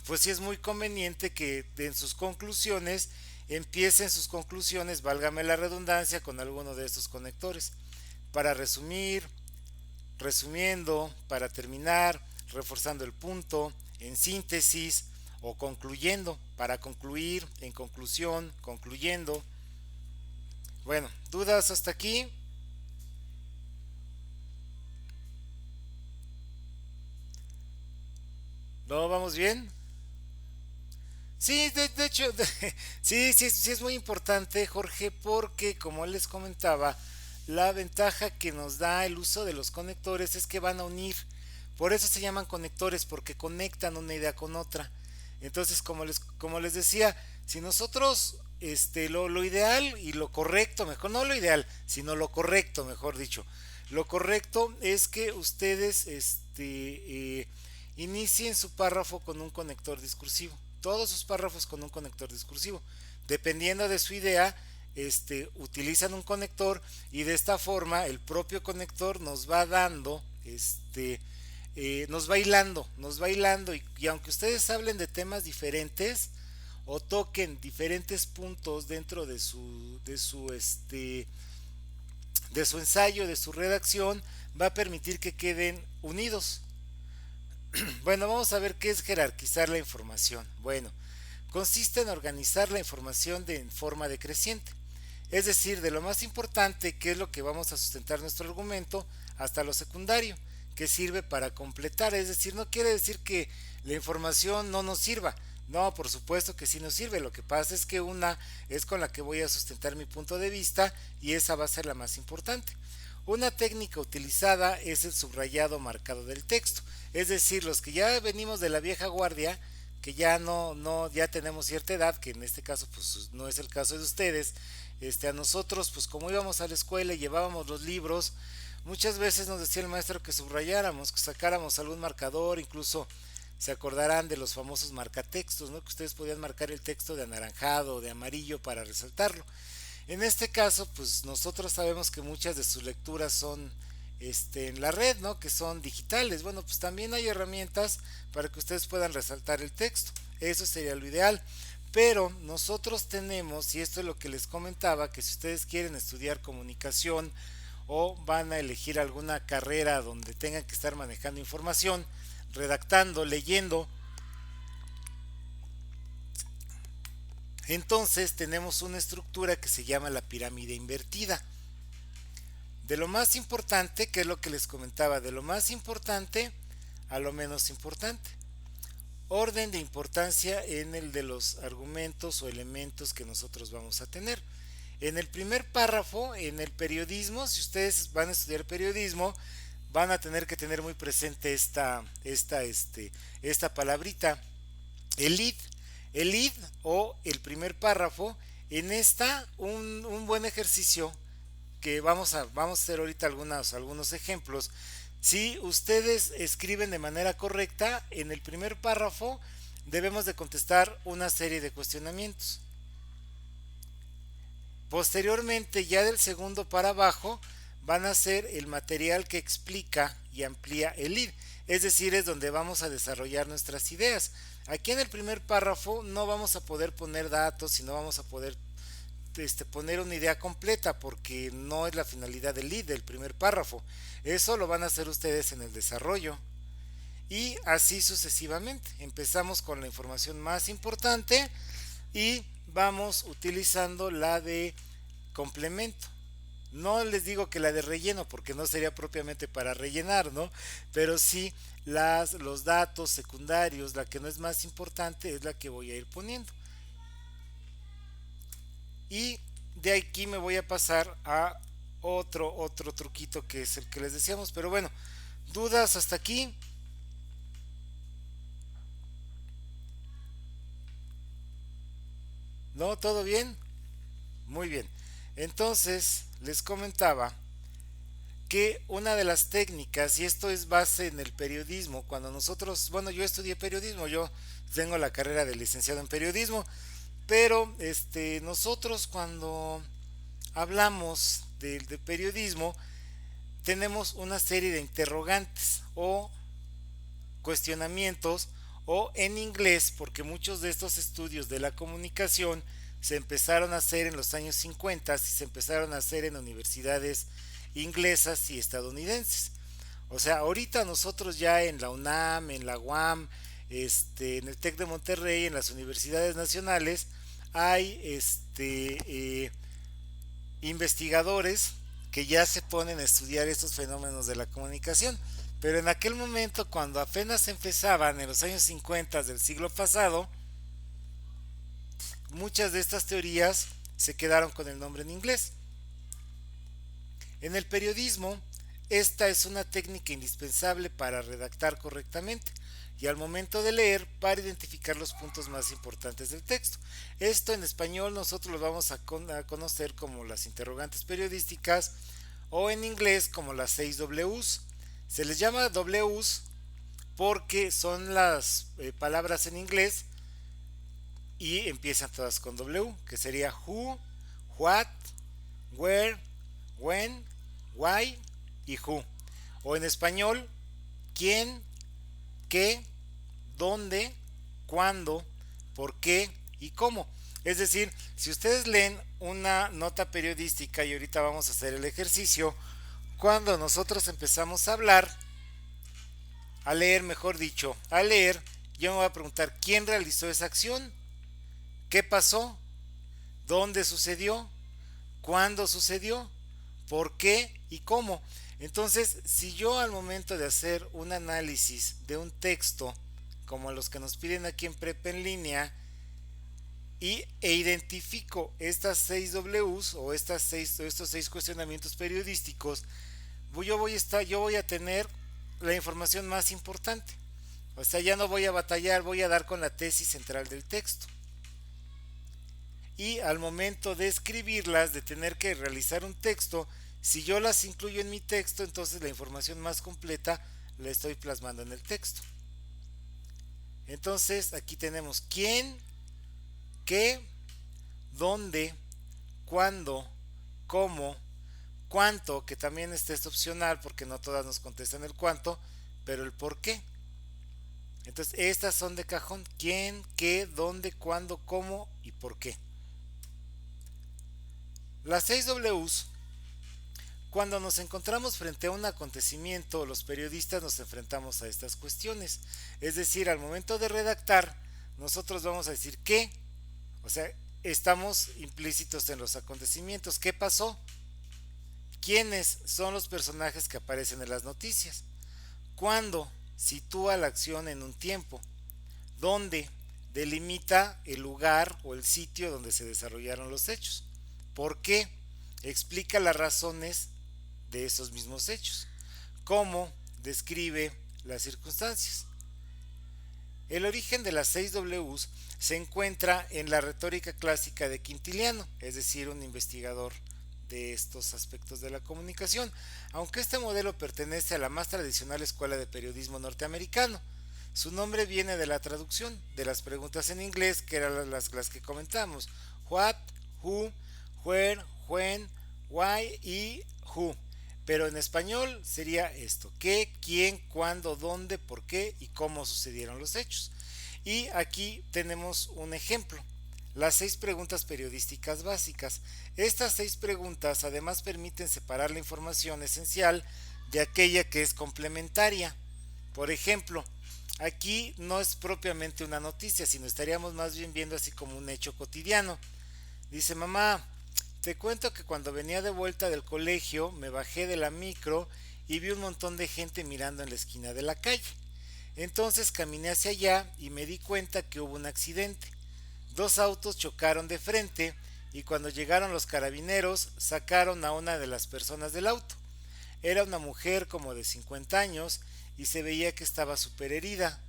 pues sí es muy conveniente que en sus conclusiones empiecen sus conclusiones, válgame la redundancia, con alguno de estos conectores. Para resumir, resumiendo, para terminar, reforzando el punto, en síntesis o concluyendo, para concluir, en conclusión, concluyendo. Bueno, ¿dudas hasta aquí? ¿No vamos bien? Sí, de hecho, sí, sí, sí es muy importante, Jorge, porque como les comentaba, la ventaja que nos da el uso de los conectores es que van a unir. Por eso se llaman conectores, porque conectan una idea con otra. Entonces, como les decía, si nosotros lo ideal y lo correcto, mejor no lo ideal, sino lo correcto, mejor dicho, lo correcto es que ustedes inicien su párrafo con un conector discursivo. Todos sus párrafos con un conector discursivo. Dependiendo de su idea, utilizan un conector y de esta forma el propio conector nos va dando, nos va hilando y aunque ustedes hablen de temas diferentes o toquen diferentes puntos dentro de su ensayo, de su redacción, va a permitir que queden unidos. Bueno, vamos a ver qué es jerarquizar la información. Bueno, consiste en organizar la información en forma decreciente, es decir, de lo más importante, que es lo que vamos a sustentar nuestro argumento, hasta lo secundario, que sirve para completar. Es decir, no quiere decir que la información no nos sirva. No, por supuesto que sí nos sirve. Lo que pasa es que una es con la que voy a sustentar mi punto de vista y esa va a ser la más importante. Una técnica utilizada es el subrayado marcado del texto. Es decir, los que ya venimos de la vieja guardia, que ya ya tenemos cierta edad, que en este caso pues no es el caso de ustedes, a nosotros pues como íbamos a la escuela y llevábamos los libros, muchas veces nos decía el maestro que subrayáramos, que sacáramos algún marcador, incluso se acordarán de los famosos marcatextos, ¿no? Que ustedes podían marcar el texto de anaranjado o de amarillo para resaltarlo. En este caso, pues nosotros sabemos que muchas de sus lecturas son en la red, ¿no? Que son digitales. Bueno, pues también hay herramientas para que ustedes puedan resaltar el texto. Eso sería lo ideal. Pero nosotros tenemos, y esto es lo que les comentaba, que si ustedes quieren estudiar comunicación o van a elegir alguna carrera donde tengan que estar manejando información, redactando, leyendo, entonces tenemos una estructura que se llama la pirámide invertida. De lo más importante, que es lo que les comentaba, de lo más importante a lo menos importante. Orden de importancia en el de los argumentos o elementos que nosotros vamos a tener. En el primer párrafo, en el periodismo, si ustedes van a estudiar periodismo, van a tener que tener muy presente esta palabrita, el lead. El lead o el primer párrafo, en esta un buen ejercicio que vamos a hacer ahorita algunos ejemplos. Si ustedes escriben de manera correcta, en el primer párrafo debemos de contestar una serie de cuestionamientos. Posteriormente, ya del segundo para abajo, van a ser el material que explica y amplía el lead. Es decir, es donde vamos a desarrollar nuestras ideas. Aquí en el primer párrafo no vamos a poder poner datos y no vamos a poder poner una idea completa porque no es la finalidad del lead del primer párrafo. Eso lo van a hacer ustedes en el desarrollo. Y así sucesivamente. Empezamos con la información más importante y vamos utilizando la de complemento. No les digo que la de relleno porque no sería propiamente para rellenar, ¿no? Pero sí los datos secundarios, la que no es más importante es la que voy a ir poniendo. Y de aquí me voy a pasar a otro truquito que es el que les decíamos. Pero bueno, ¿dudas hasta aquí? ¿No? ¿Todo bien? Muy bien. Entonces, les comentaba que una de las técnicas, y esto es base en el periodismo, cuando nosotros, bueno, yo estudié periodismo, yo tengo la carrera de licenciado en periodismo, pero nosotros cuando hablamos de periodismo tenemos una serie de interrogantes o cuestionamientos, o en inglés, porque muchos de estos estudios de la comunicación se empezaron a hacer en los años 50 y se empezaron a hacer en universidades inglesas y estadounidenses. O sea, ahorita nosotros ya en la UNAM, en la UAM, en el TEC de Monterrey, en las universidades nacionales, hay investigadores que ya se ponen a estudiar estos fenómenos de la comunicación. Pero en aquel momento, cuando apenas empezaban, en los años 50 del siglo pasado, muchas de estas teorías se quedaron con el nombre en inglés. En el periodismo, esta es una técnica indispensable para redactar correctamente y al momento de leer para identificar los puntos más importantes del texto. Esto en español nosotros lo vamos a conocer como las interrogantes periodísticas o en inglés como las 6 Ws. Se les llama Ws porque son las palabras en inglés y empiezan todas con W, que sería who, what, where, when, why y who. O en español, quién, qué, dónde, cuándo, por qué y cómo. Es decir, si ustedes leen una nota periodística, y ahorita vamos a hacer el ejercicio, cuando nosotros empezamos a hablar, a leer, mejor dicho, a leer, yo me voy a preguntar quién realizó esa acción, qué pasó, dónde sucedió, cuándo sucedió, por qué y cómo. Entonces, si yo al momento de hacer un análisis de un texto, como los que nos piden aquí en Prepa en línea, e identifico estas 6 Ws o estos 6 cuestionamientos periodísticos, yo voy a tener la información más importante. O sea, ya no voy a batallar, voy a dar con la tesis central del texto. Y al momento de escribirlas, de tener que realizar un texto, si yo las incluyo en mi texto, entonces la información más completa la estoy plasmando en el texto. Entonces aquí tenemos quién, qué, dónde, cuándo, cómo, cuánto, que también este es opcional porque no todas nos contestan el cuánto, pero el por qué. Entonces estas son de cajón: quién, qué, dónde, cuándo, cómo y por qué. Las 6 Ws. Cuando nos encontramos frente a un acontecimiento, los periodistas nos enfrentamos a estas cuestiones. Es decir, al momento de redactar, nosotros vamos a decir qué, o sea, estamos implícitos en los acontecimientos. ¿Qué pasó? ¿Quiénes son los personajes que aparecen en las noticias? ¿Cuándo? Sitúa la acción en un tiempo. ¿Dónde? Delimita el lugar o el sitio donde se desarrollaron los hechos. ¿Por qué? Explica las razones de esos mismos hechos. ¿Cómo? Describe las circunstancias. El origen de las 6 Ws se encuentra en la retórica clásica de Quintiliano, es decir, un investigador de estos aspectos de la comunicación, aunque este modelo pertenece a la más tradicional escuela de periodismo norteamericano. Su nombre viene de la traducción de las preguntas en inglés, que eran las que comentamos: what, who, where, when, why y who. Pero en español sería esto: qué, quién, cuándo, dónde, por qué y cómo sucedieron los hechos. Y aquí tenemos un ejemplo: las 6 preguntas periodísticas básicas. Estas 6 preguntas además permiten separar la información esencial de aquella que es complementaria. Por ejemplo, aquí no es propiamente una noticia, sino estaríamos más bien viendo así como un hecho cotidiano. Dice: mamá, te cuento que cuando venía de vuelta del colegio me bajé de la micro y vi un montón de gente mirando en la esquina de la calle. Entonces caminé hacia allá y me di cuenta que hubo un accidente. 2 autos chocaron de frente y cuando llegaron los carabineros sacaron a una de las personas del auto. Era una mujer como de 50 años y se veía que estaba súper herida.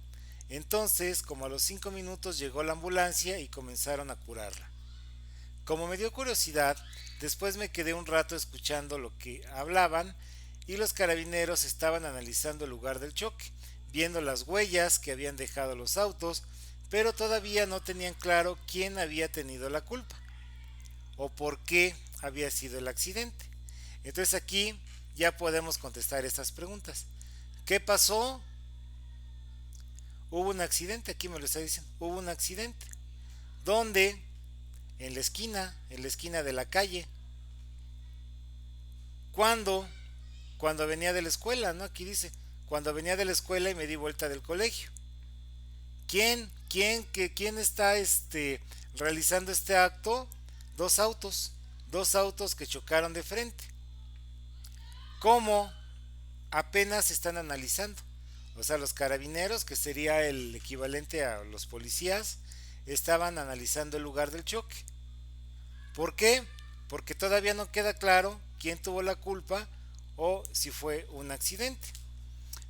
Entonces, como a los 5 minutos llegó la ambulancia y comenzaron a curarla. Como me dio curiosidad, después me quedé un rato escuchando lo que hablaban y los carabineros estaban analizando el lugar del choque, viendo las huellas que habían dejado los autos, pero todavía no tenían claro quién había tenido la culpa o por qué había sido el accidente. Entonces aquí ya podemos contestar estas preguntas. ¿Qué pasó? Hubo un accidente, aquí me lo está diciendo, hubo un accidente. ¿Dónde? En la esquina de la calle. ¿Cuándo? Cuando venía de la escuela, ¿no? Aquí dice, cuando venía de la escuela y me di vuelta del colegio. ¿Quién está realizando este acto? Dos autos, dos autos que chocaron de frente. ¿Cómo? Apenas están analizando. O sea, los carabineros, que sería el equivalente a los policías, estaban analizando el lugar del choque. ¿Por qué? Porque todavía no queda claro quién tuvo la culpa o si fue un accidente.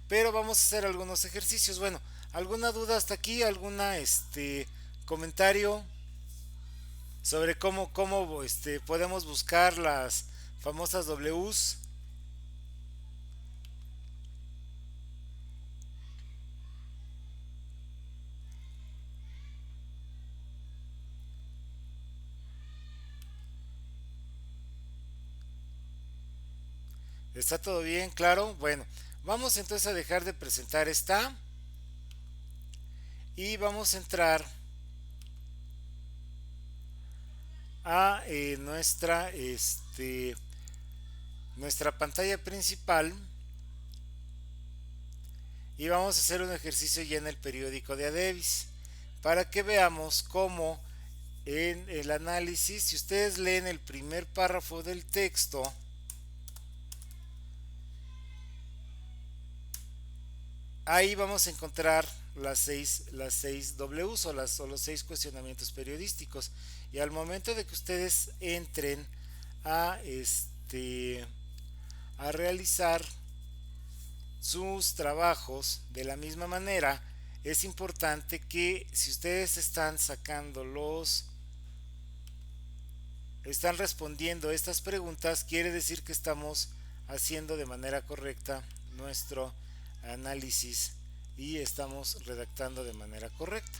Pero vamos a hacer algunos ejercicios. Bueno, ¿alguna duda hasta aquí? ¿Alguna comentario sobre cómo podemos buscar las famosas Ws? ¿Está todo bien? Claro. Bueno, vamos entonces a dejar de presentar esta y vamos a entrar a nuestra pantalla principal y vamos a hacer un ejercicio ya en el periódico de Adebis para que veamos cómo en el análisis, si ustedes leen el primer párrafo del texto, ahí vamos a encontrar las seis Ws o los 6 cuestionamientos periodísticos. Y al momento de que ustedes entren a a realizar sus trabajos de la misma manera, es importante que si ustedes están respondiendo estas preguntas, quiere decir que estamos haciendo de manera correcta nuestro análisis y estamos redactando de manera correcta.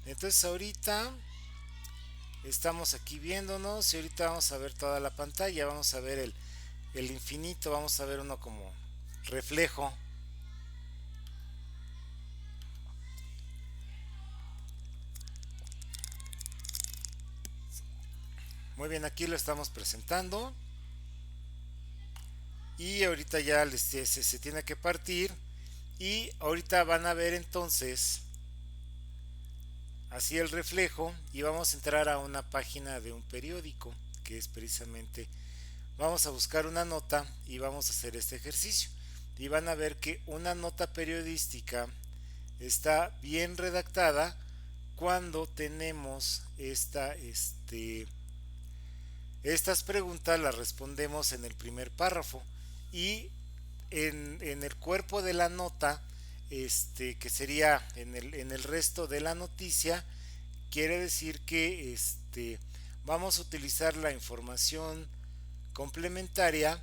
Entonces ahorita estamos aquí viéndonos y ahorita vamos a ver toda la pantalla, vamos a ver el infinito, vamos a ver uno como reflejo. Muy bien, aquí lo estamos presentando y ahorita ya se tiene que partir y ahorita van a ver entonces así el reflejo y vamos a entrar a una página de un periódico que es precisamente, vamos a buscar una nota y vamos a hacer este ejercicio y van a ver que una nota periodística está bien redactada cuando tenemos estas preguntas las respondemos en el primer párrafo y en el cuerpo de la nota, que sería en el resto de la noticia, quiere decir que vamos a utilizar la información complementaria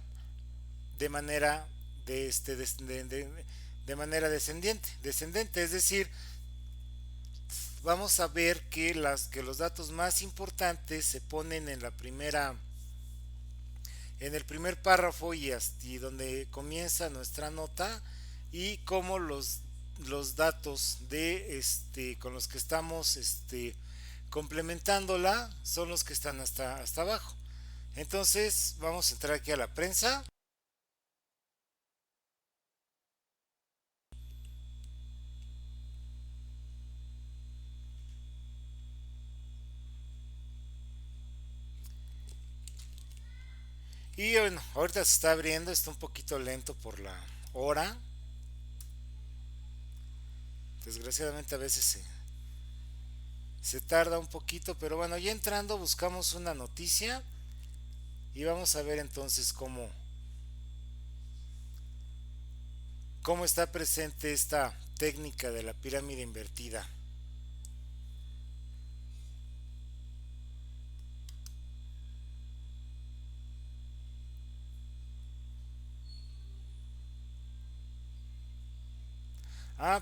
de manera de manera descendente, es decir, vamos a ver que los datos más importantes se ponen en el primer párrafo y donde comienza nuestra nota y cómo los datos con los que estamos complementándola son los que están hasta abajo. Entonces vamos a entrar aquí a la prensa. Y bueno, ahorita se está abriendo, está un poquito lento por la hora. Desgraciadamente a veces se tarda un poquito, pero bueno, ya entrando buscamos una noticia y vamos a ver entonces cómo está presente esta técnica de la pirámide invertida.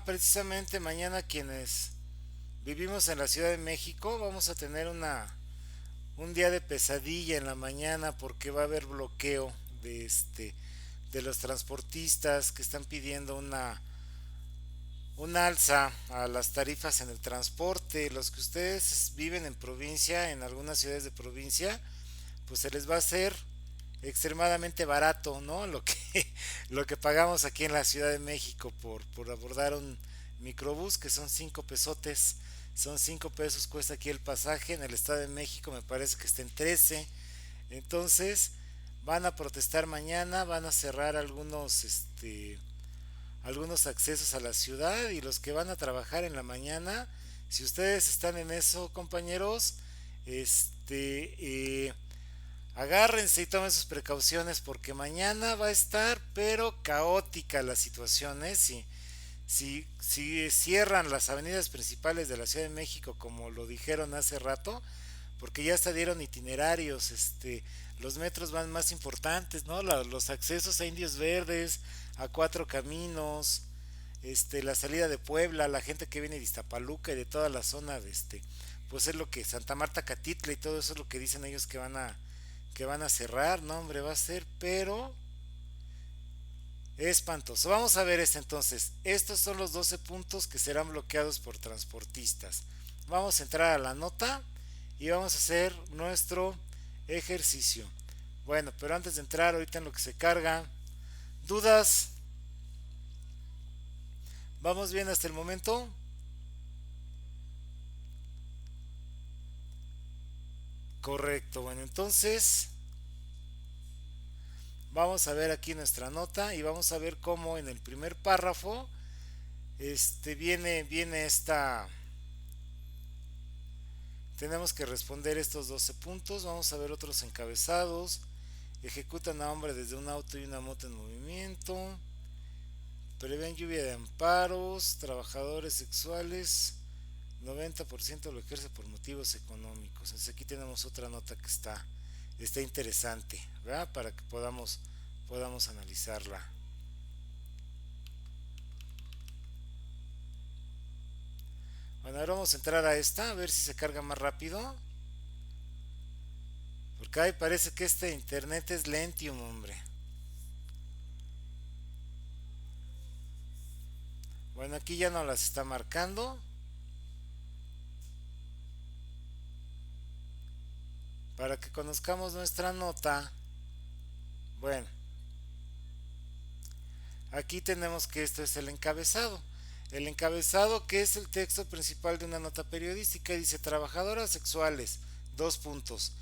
Precisamente mañana quienes vivimos en la Ciudad de México vamos a tener un día de pesadilla en la mañana porque va a haber bloqueo de los transportistas que están pidiendo una alza a las tarifas en el transporte. Los que ustedes viven en provincia, en algunas ciudades de provincia, pues se les va a hacer extremadamente barato, ¿no? Lo que pagamos aquí en la Ciudad de México por abordar un microbús, que son 5 pesotes, son 5 pesos cuesta aquí el pasaje. En el Estado de México me parece que está en 13. Entonces van a protestar mañana, van a cerrar algunos accesos a la ciudad, y los que van a trabajar en la mañana, si ustedes están en eso, compañeros, este, agárrense y tomen sus precauciones porque mañana va a estar pero caótica la situación, ¿eh? Si cierran las avenidas principales de la Ciudad de México como lo dijeron hace rato, porque ya hasta dieron itinerarios, los metros van más importantes, ¿no? Los accesos a Indios Verdes, a Cuatro Caminos, la salida de Puebla, la gente que viene de Iztapaluca y de toda la zona pues es lo que Santa Marta, Catitla y todo eso es lo que dicen ellos que van a cerrar. No, hombre, va a ser, pero espantoso. Vamos a ver entonces. Estos son los 12 puntos que serán bloqueados por transportistas. Vamos a entrar a la nota y vamos a hacer nuestro ejercicio. Bueno, pero antes de entrar ahorita en lo que se carga, ¿dudas? ¿Vamos bien hasta el momento? Correcto. Bueno, entonces vamos a ver aquí nuestra nota y vamos a ver cómo en el primer párrafo viene esta. Tenemos que responder estos 12 puntos. Vamos a ver otros encabezados. Ejecutan a hombre desde un auto y una moto en movimiento. Prevén lluvia de amparos. Trabajadores sexuales. 90% lo ejerce por motivos económicos. Entonces aquí tenemos otra nota que está interesante, ¿verdad? Para que podamos analizarla. Bueno, ahora vamos a entrar a esta, a ver si se carga más rápido. Porque ahí parece que este internet es lentium, hombre. Bueno, aquí ya no las está marcando. Para que conozcamos nuestra nota. Bueno, aquí tenemos que esto es el encabezado. El encabezado, que es el texto principal de una nota periodística, dice: trabajadoras sexuales, 2 puntos.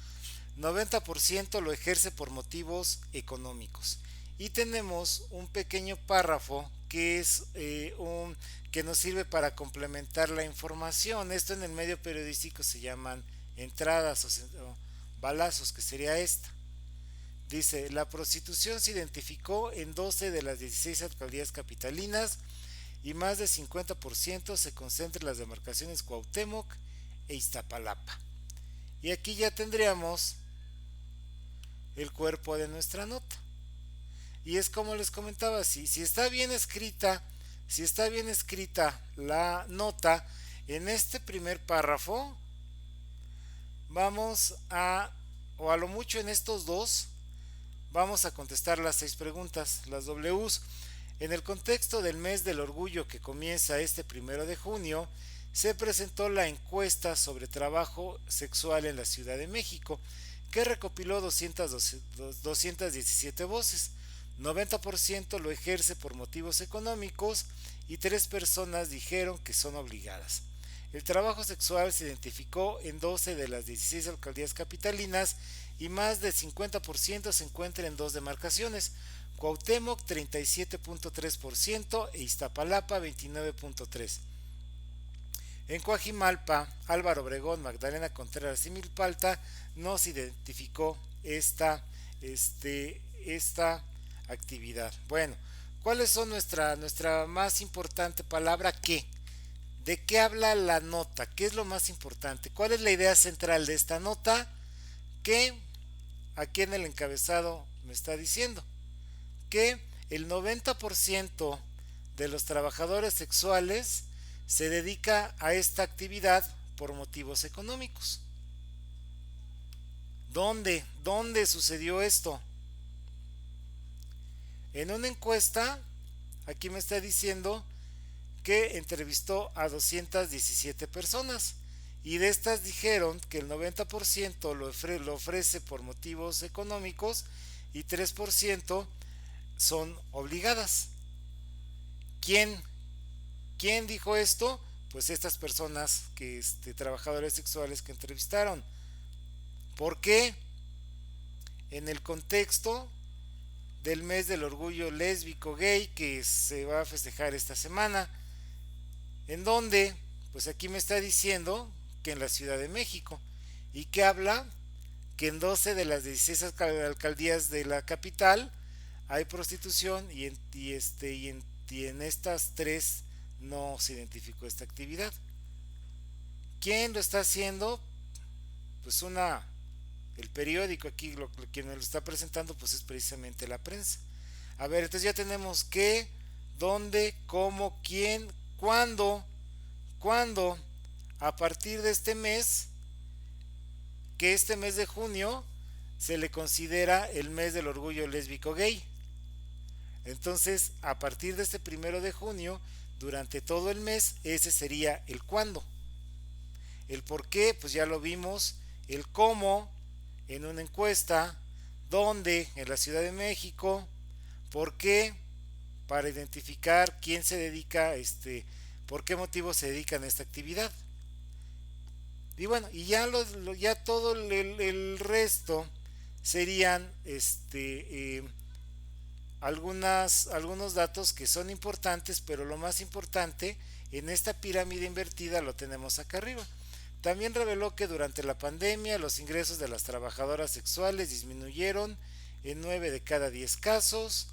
90% lo ejerce por motivos económicos. Y tenemos un pequeño párrafo que es que nos sirve para complementar la información. Esto en el medio periodístico se llaman entradas o balazos, que sería esta. Dice: la prostitución se identificó en 12 de las 16 alcaldías capitalinas y más del 50% se concentra en las demarcaciones Cuauhtémoc e Iztapalapa. Y aquí ya tendríamos el cuerpo de nuestra nota. Y es como les comentaba, si está bien escrita, si está bien escrita la nota, en este primer párrafo vamos o a lo mucho en estos dos, vamos a contestar las 6 preguntas, las Ws. En el contexto del mes del orgullo que comienza este 1 de junio, se presentó la encuesta sobre trabajo sexual en la Ciudad de México, que recopiló 217 voces. 90% lo ejerce por motivos económicos y 3 personas dijeron que son obligadas. El trabajo sexual se identificó en 12 de las 16 alcaldías capitalinas y más del 50% se encuentra en 2 demarcaciones: Cuauhtémoc 37.3% e Iztapalapa 29.3%. En Coajimalpa, Álvaro Obregón, Magdalena Contreras y Milpalta no se identificó esta actividad. Bueno, ¿cuáles son nuestra más importante palabra? ¿Qué? ¿De qué habla la nota? ¿Qué es lo más importante? ¿Cuál es la idea central de esta nota? Que aquí en el encabezado me está diciendo que el 90% de los trabajadores sexuales se dedica a esta actividad por motivos económicos. ¿Dónde sucedió esto? En una encuesta, aquí me está diciendo que entrevistó a 217 personas y de estas dijeron que el 90% lo ofrece por motivos económicos y 3% son obligadas. ¿Quién? ¿Quién dijo esto? Pues estas personas trabajadores sexuales que entrevistaron. ¿Por qué? En el contexto del mes del orgullo lésbico gay que se va a festejar esta semana, en donde, pues aquí me está diciendo que en la Ciudad de México, y que habla que en 12 de las 16 alcaldías de la capital hay prostitución y en estas tres no se identificó esta actividad. ¿Quién lo está haciendo? Pues el periódico aquí, quien me lo está presentando, pues es precisamente la prensa. A ver, entonces ya tenemos qué, dónde, cómo, quién, cuándo, a partir de este mes, que este mes de junio se le considera el mes del orgullo lésbico gay. Entonces, a partir de este 1 de junio, durante todo el mes, ese sería el cuándo. El por qué, pues ya lo vimos. El cómo, en una encuesta. Dónde, en la Ciudad de México. ¿Por qué? Para identificar quién se dedica, por qué motivo se dedican a esta actividad. Y bueno, y ya todo el resto serían algunos datos que son importantes, pero lo más importante en esta pirámide invertida lo tenemos acá arriba. También reveló que durante la pandemia los ingresos de las trabajadoras sexuales disminuyeron en 9 de cada 10 casos,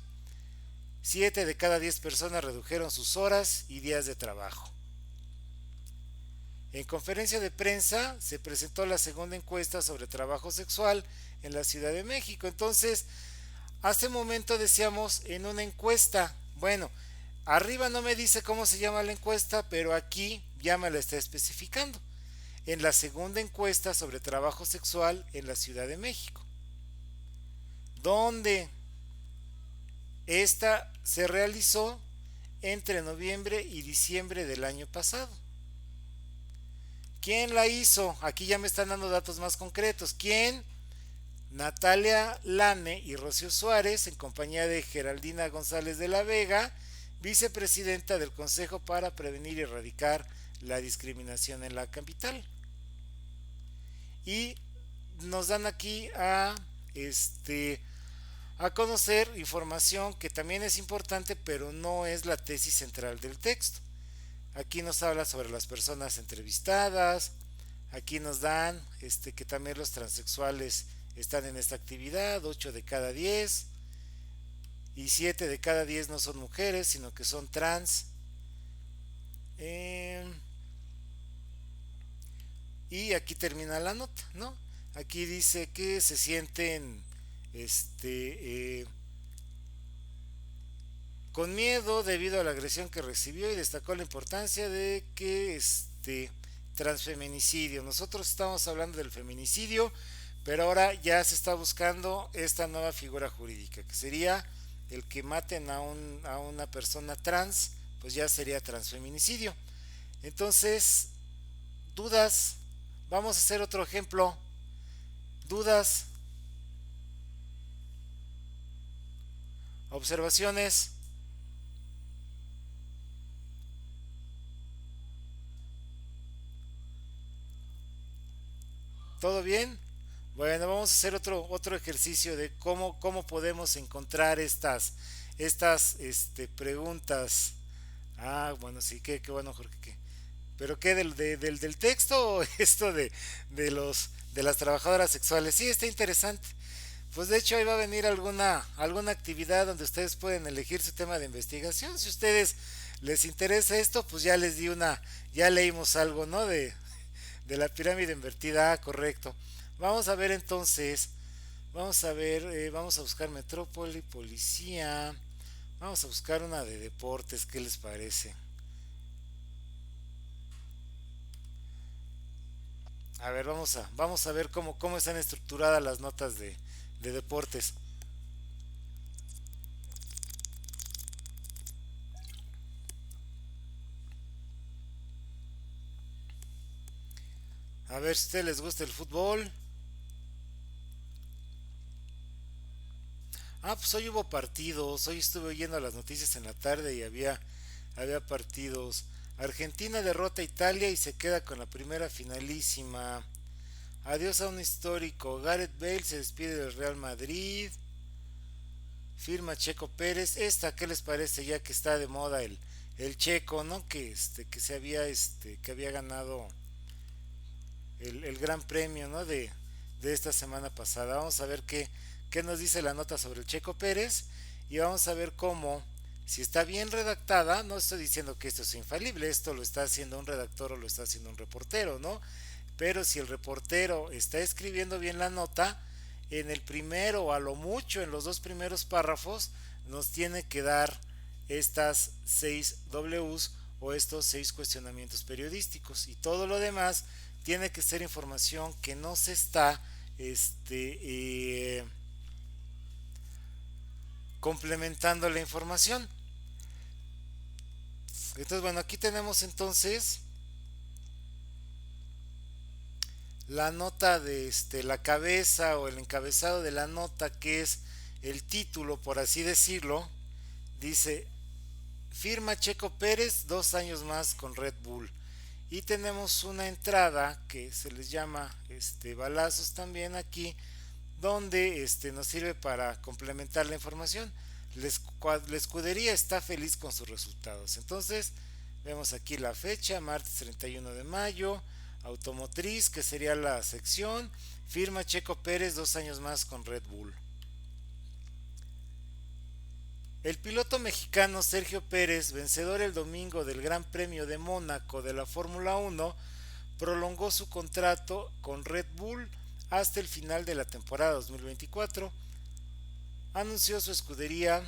7 de cada 10 personas redujeron sus horas y días de trabajo. En conferencia de prensa se presentó la segunda encuesta sobre trabajo sexual en la Ciudad de México. Entonces, hace un momento decíamos en una encuesta, bueno, arriba no me dice cómo se llama la encuesta, pero aquí ya me la está especificando. En la segunda encuesta sobre trabajo sexual en la Ciudad de México, donde esta se realizó entre noviembre y diciembre del año pasado. ¿Quién la hizo? Aquí ya me están dando datos más concretos. ¿Quién? Natalia Lane y Rocío Suárez, en compañía de Geraldina González de la Vega, vicepresidenta del Consejo para Prevenir y Erradicar la Discriminación en la Capital. Y nos dan aquí a conocer información que también es importante, pero no es la tesis central del texto. Aquí nos habla sobre las personas entrevistadas. Aquí nos dan que también los transexuales están en esta actividad, 8 de cada 10, y 7 de cada 10 no son mujeres, sino que son trans. Y aquí termina la nota, ¿no? Aquí dice que se sienten con miedo debido a la agresión que recibió, y destacó la importancia de que transfeminicidio. Nosotros estamos hablando del feminicidio, pero ahora ya se está buscando esta nueva figura jurídica, que sería el que maten a una persona trans, pues ya sería transfeminicidio. Entonces, dudas. Vamos a hacer otro ejemplo. Dudas. Observaciones. ¿Todo bien? Bueno, vamos a hacer otro ejercicio de cómo podemos encontrar estas preguntas. Ah, bueno, sí, qué bueno, Jorge. ¿Pero qué del texto o esto de las trabajadoras sexuales? Sí, está interesante. Pues de hecho ahí va a venir alguna actividad donde ustedes pueden elegir su tema de investigación. Si a ustedes les interesa esto, pues ya leímos algo, ¿no? De la pirámide invertida. Correcto. Vamos a ver entonces, vamos a buscar metrópoli, policía, Vamos a buscar una de deportes, ¿qué les parece? A ver, vamos a ver cómo están estructuradas las notas de deportes. A ver si a ustedes les gusta el fútbol. Ah, pues hoy hubo partidos. Hoy estuve oyendo las noticias en la tarde y había partidos. Argentina derrota a Italia y se queda con la primera finalísima. Adiós a un histórico. Gareth Bale se despide del Real Madrid. Firma Checo Pérez. Esta, ¿qué les parece? Ya que está de moda el Checo, ¿no? Que se había, que había ganado el Gran Premio, ¿no? De esta semana pasada. Vamos a ver qué nos dice la nota sobre el Checo Pérez y vamos a ver cómo, si está bien redactada, no estoy diciendo que esto es infalible, esto lo está haciendo un redactor o lo está haciendo un reportero, ¿no? Pero si el reportero está escribiendo bien la nota, en el primero o a lo mucho en los dos primeros párrafos nos tiene que dar estas 6 Ws o estos 6 cuestionamientos periodísticos y todo lo demás tiene que ser información que no se está complementando la información. Entonces, bueno, aquí tenemos entonces la nota de la cabeza o el encabezado de la nota, que es el título, por así decirlo. Dice: firma Checo Pérez 2 años más con Red Bull. Y tenemos una entrada que se les llama balazos también aquí, donde nos sirve para complementar la información. La escudería está feliz con sus resultados. Entonces, vemos aquí la fecha, martes 31 de mayo, automotriz, que sería la sección, firma Checo Pérez 2 años más con Red Bull. El piloto mexicano Sergio Pérez, vencedor el domingo del Gran Premio de Mónaco de la Fórmula 1, prolongó su contrato con Red Bull hasta el final de la temporada 2024. Anunció su escudería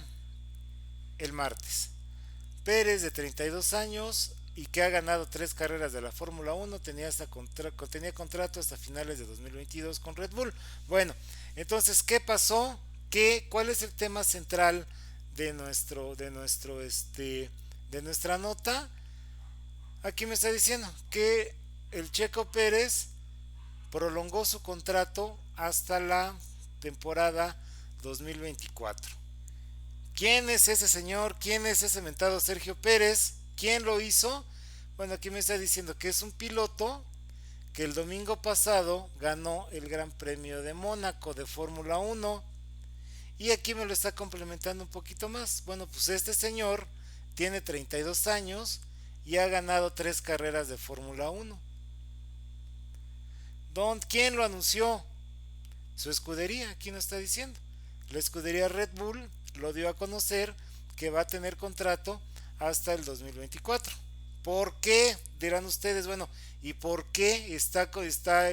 el martes. Pérez, de 32 años y que ha ganado 3 carreras de la Fórmula 1, tenía contrato hasta finales de 2022 con Red Bull. Bueno, entonces, ¿qué pasó? ¿Cuál es el tema central de nuestra nota? Aquí me está diciendo que el Checo Pérez prolongó su contrato hasta la temporada 2024. ¿Quién es ese señor? ¿Quién es ese mentado Sergio Pérez? ¿Quién lo hizo? Bueno, aquí me está diciendo que es un piloto que el domingo pasado ganó el Gran Premio de Mónaco de Fórmula 1. Y aquí me lo está complementando un poquito más. Bueno, pues este señor tiene 32 años y ha ganado 3 carreras de Fórmula 1. ¿Quién lo anunció? Su escudería, aquí nos está diciendo. La escudería Red Bull lo dio a conocer que va a tener contrato hasta el 2024. ¿Por qué? Dirán ustedes, bueno, ¿y por qué está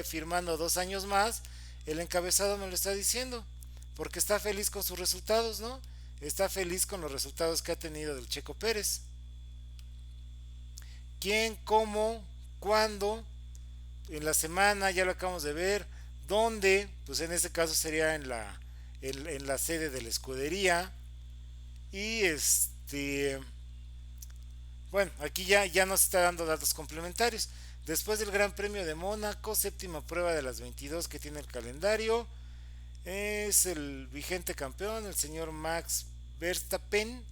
firmando 2 años más? El encabezado me lo está diciendo. Porque está feliz con sus resultados, ¿no? Está feliz con los resultados que ha tenido del Checo Pérez. ¿Quién, cómo, cuándo? En la semana, ya lo acabamos de ver. ¿Dónde? Pues en este caso sería en la sede de la escudería. Y bueno, aquí ya nos está dando datos complementarios. Después del Gran Premio de Mónaco, séptima prueba de las 22 que tiene el calendario, es el vigente campeón, el señor Max Verstappen,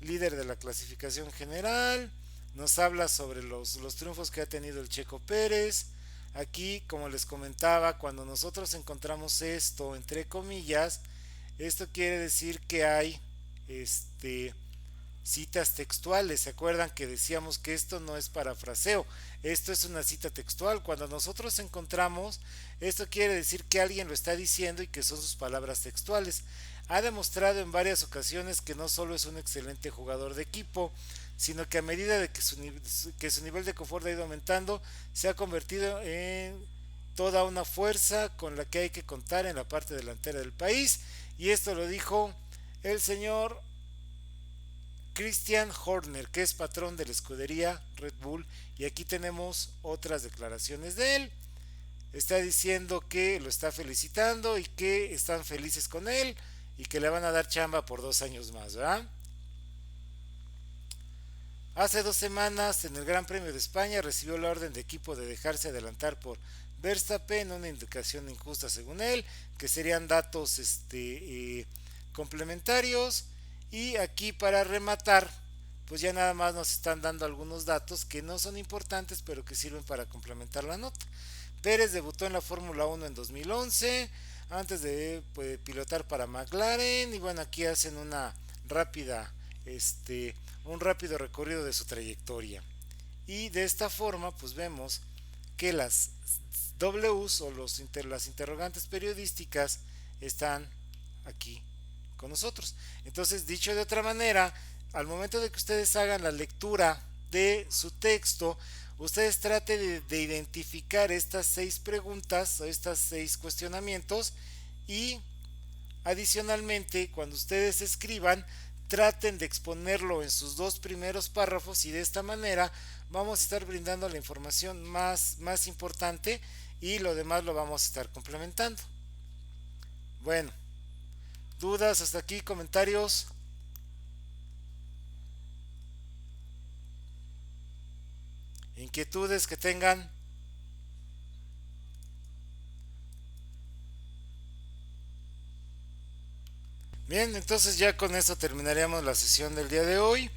líder de la clasificación general. Nos habla sobre los triunfos que ha tenido el Checo Pérez. Aquí, como les comentaba, cuando nosotros encontramos esto, entre comillas, esto quiere decir que hay citas textuales. ¿Se acuerdan que decíamos que esto no es parafraseo? Esto es una cita textual. Cuando nosotros encontramos, esto quiere decir que alguien lo está diciendo y que son sus palabras textuales. Ha demostrado en varias ocasiones que no solo es un excelente jugador de equipo, sino que a medida de que su nivel de confort ha ido aumentando, se ha convertido en toda una fuerza con la que hay que contar en la parte delantera del país. Y esto lo dijo el señor Christian Horner, que es patrón de la escudería Red Bull, y aquí tenemos otras declaraciones de él. Está diciendo que lo está felicitando y que están felices con él y que le van a dar chamba por 2 años más, ¿verdad? Hace 2 semanas en el Gran Premio de España recibió la orden de equipo de dejarse adelantar por Verstappen, una indicación injusta según él, que serían datos complementarios. Y aquí para rematar, pues ya nada más nos están dando algunos datos que no son importantes, pero que sirven para complementar la nota. Pérez debutó en la Fórmula 1 en 2011, antes de pilotar para McLaren, y bueno, aquí hacen una rápida, un rápido recorrido de su trayectoria. Y de esta forma, pues vemos que las Ws o las interrogantes periodísticas están aquí con nosotros. Entonces, dicho de otra manera, al momento de que ustedes hagan la lectura de su texto, ustedes traten de identificar estas 6 preguntas o estas 6 cuestionamientos, y adicionalmente cuando ustedes escriban traten de exponerlo en sus 2 primeros párrafos, y de esta manera vamos a estar brindando la información más importante y lo demás lo vamos a estar complementando. Bueno, dudas hasta aquí, comentarios. Inquietudes que tengan. Bien, entonces ya con esto terminaríamos la sesión del día de hoy.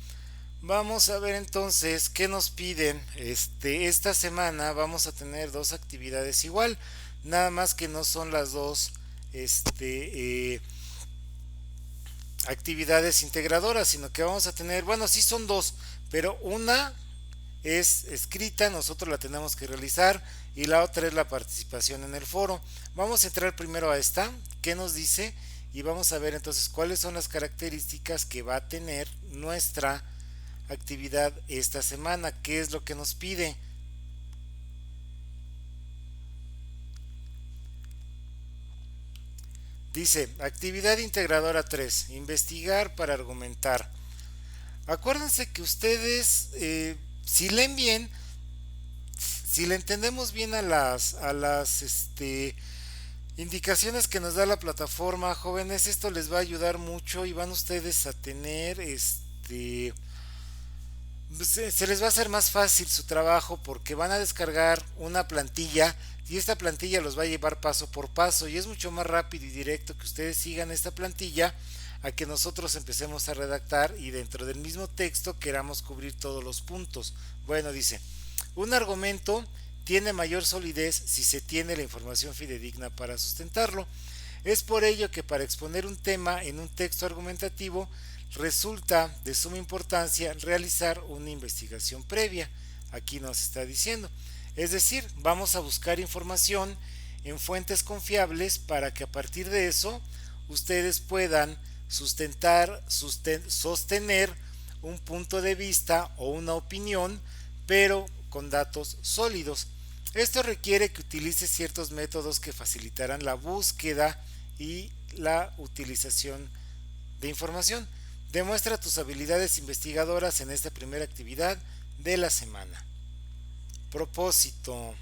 Vamos a ver entonces qué nos piden. Esta semana vamos a tener 2 actividades igual, nada más que no son las dos actividades integradoras, sino que vamos a tener, bueno, sí son 2, pero una es escrita, nosotros la tenemos que realizar, y la otra es la participación en el foro. Vamos a entrar primero a esta, ¿qué nos dice? Y vamos a ver entonces cuáles son las características que va a tener nuestra actividad esta semana, qué es lo que nos pide. Dice, actividad integradora 3, investigar para argumentar. Acuérdense que ustedes, si leen bien, si le entendemos bien a las indicaciones que nos da la plataforma, jóvenes, esto les va a ayudar mucho y van ustedes a tener se les va a hacer más fácil su trabajo, porque van a descargar una plantilla y esta plantilla los va a llevar paso por paso, y es mucho más rápido y directo que ustedes sigan esta plantilla a que nosotros empecemos a redactar y dentro del mismo texto queramos cubrir todos los puntos. Bueno, dice, un argumento tiene mayor solidez si se tiene la información fidedigna para sustentarlo. Es por ello que para exponer un tema en un texto argumentativo resulta de suma importancia realizar una investigación previa. Aquí nos está diciendo, es decir, vamos a buscar información en fuentes confiables para que a partir de eso ustedes puedan sostener un punto de vista o una opinión, pero con datos sólidos. Esto requiere que utilices ciertos métodos que facilitarán la búsqueda y la utilización de información. Demuestra tus habilidades investigadoras en esta primera actividad de la semana. Propósito.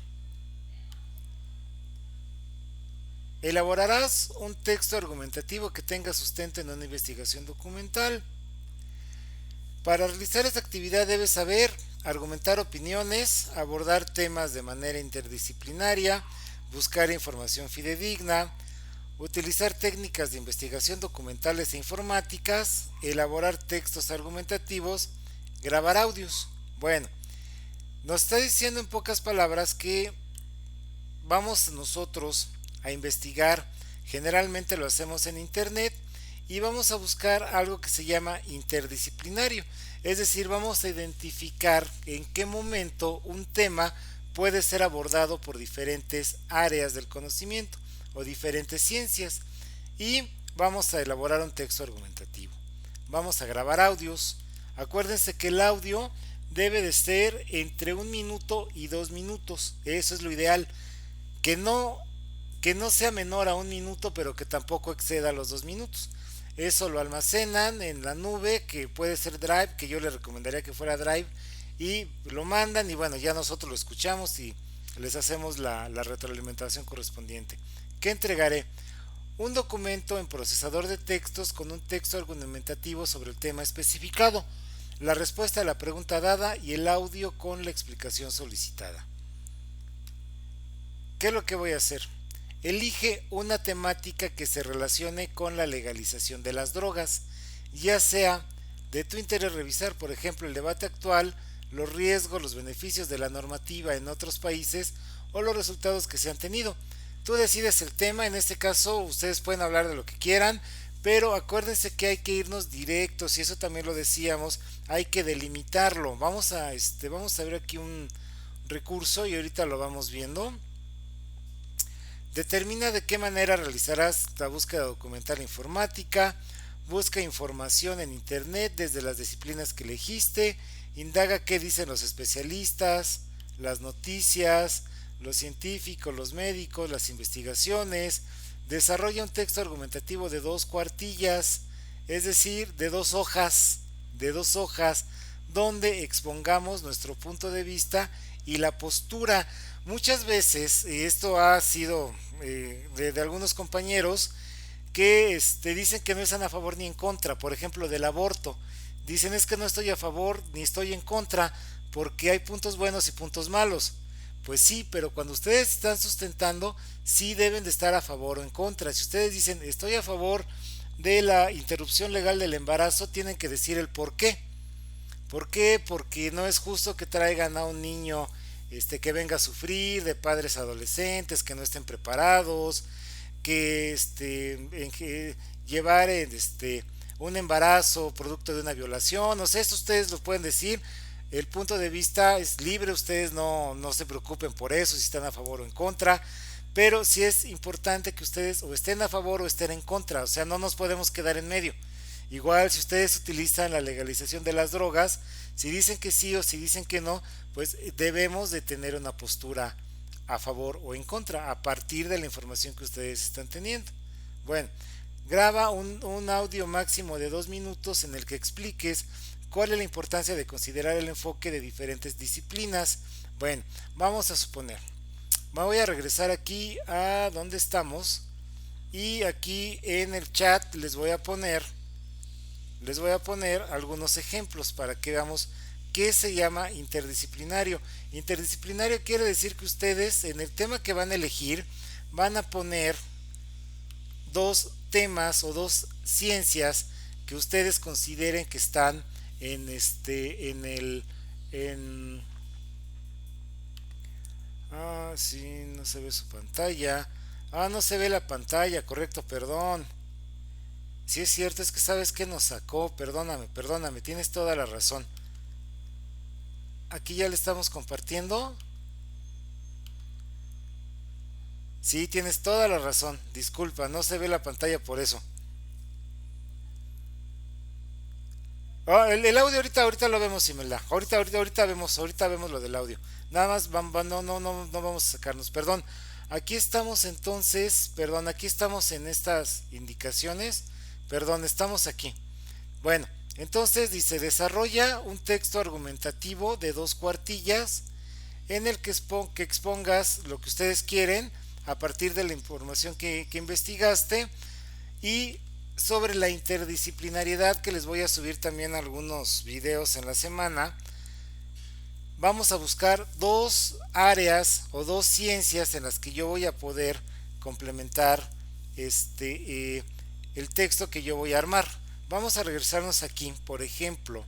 Elaborarás un texto argumentativo que tenga sustento en una investigación documental. Para realizar esta actividad debes saber argumentar opiniones, abordar temas de manera interdisciplinaria, buscar información fidedigna, utilizar técnicas de investigación documentales e informáticas, elaborar textos argumentativos, grabar audios. Bueno, nos está diciendo en pocas palabras que vamos nosotros a investigar, generalmente lo hacemos en internet, y vamos a buscar algo que se llama interdisciplinario, es decir, vamos a identificar en qué momento un tema puede ser abordado por diferentes áreas del conocimiento o diferentes ciencias, y vamos a elaborar un texto argumentativo. Vamos a grabar audios. Acuérdense que el audio debe de ser entre 1 minuto y 2 minutos, eso es lo ideal, que no sea menor a 1 minuto, pero que tampoco exceda los 2 minutos. Eso lo almacenan en la nube, que puede ser Drive, que yo les recomendaría que fuera Drive, y lo mandan y bueno, ya nosotros lo escuchamos y les hacemos la retroalimentación correspondiente. ¿Qué entregaré? Un documento en procesador de textos con un texto argumentativo sobre el tema especificado, la respuesta a la pregunta dada y el audio con la explicación solicitada. ¿Qué es lo que voy a hacer? Elige una temática que se relacione con la legalización de las drogas, ya sea de tu interés revisar, por ejemplo, el debate actual, los riesgos, los beneficios de la normativa en otros países o los resultados que se han tenido. Tú decides el tema, en este caso ustedes pueden hablar de lo que quieran, pero acuérdense que hay que irnos directos y eso también lo decíamos, hay que delimitarlo. Vamos a ver aquí un recurso y ahorita lo vamos viendo. Determina de qué manera realizarás la búsqueda documental informática, busca información en internet desde las disciplinas que elegiste, indaga qué dicen los especialistas, las noticias, los científicos, los médicos, las investigaciones, desarrolla un texto argumentativo de 2 cuartillas, es decir, de dos hojas, donde expongamos nuestro punto de vista y la postura. Muchas veces, y esto ha sido de algunos compañeros, que dicen que no están a favor ni en contra, por ejemplo, del aborto. Dicen es que no estoy a favor ni estoy en contra porque hay puntos buenos y puntos malos. Pues sí, pero cuando ustedes están sustentando, sí deben de estar a favor o en contra. Si ustedes dicen estoy a favor de la interrupción legal del embarazo, tienen que decir el por qué. ¿Por qué? Porque no es justo que traigan a un niño que venga a sufrir, de padres adolescentes que no estén preparados, que llevar un embarazo producto de una violación. O sea, esto ustedes lo pueden decir, el punto de vista es libre, ustedes no se preocupen por eso, si están a favor o en contra, pero sí es importante que ustedes o estén a favor o estén en contra, o sea, no nos podemos quedar en medio. Igual si ustedes utilizan la legalización de las drogas, si dicen que sí o si dicen que no, pues debemos de tener una postura a favor o en contra a partir de la información que ustedes están teniendo. Bueno, graba un audio máximo de 2 minutos en el que expliques cuál es la importancia de considerar el enfoque de diferentes disciplinas. Bueno, vamos a suponer, me voy a regresar aquí a donde estamos y aquí en el chat les voy a poner algunos ejemplos para que veamos qué se llama interdisciplinario. Interdisciplinario quiere decir que ustedes en el tema que van a elegir van a poner 2 temas o 2 ciencias que ustedes consideren que están en sí, no se ve su pantalla. No se ve la pantalla, correcto, perdón. Si es cierto, es que sabes que nos sacó, perdóname, tienes toda la razón. Aquí ya le estamos compartiendo. Sí, tienes toda la razón, disculpa, no se ve la pantalla por eso. El audio ahorita lo vemos, Simela. Ahorita vemos lo del audio. Nada más, no vamos a sacarnos, perdón. Aquí estamos entonces, perdón, aquí estamos en estas indicaciones. Perdón, estamos aquí. Bueno, entonces dice, desarrolla un texto argumentativo de 2 cuartillas en el que expongas lo que ustedes quieren a partir de la información que investigaste y sobre la interdisciplinariedad, que les voy a subir también algunos videos en la semana. Vamos a buscar 2 áreas o 2 ciencias en las que yo voy a poder complementar el texto que yo voy a armar. Vamos a regresarnos aquí, por ejemplo,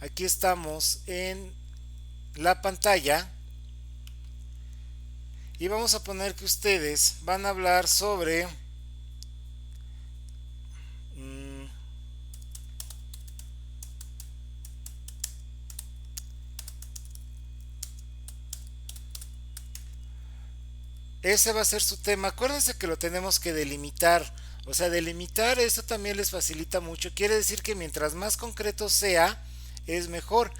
aquí estamos en la pantalla y vamos a poner que ustedes van a hablar sobre ese va a ser su tema. Acuérdense que lo tenemos que delimitar. O sea, delimitar eso también les facilita mucho. Quiere decir que mientras más concreto sea, es mejor.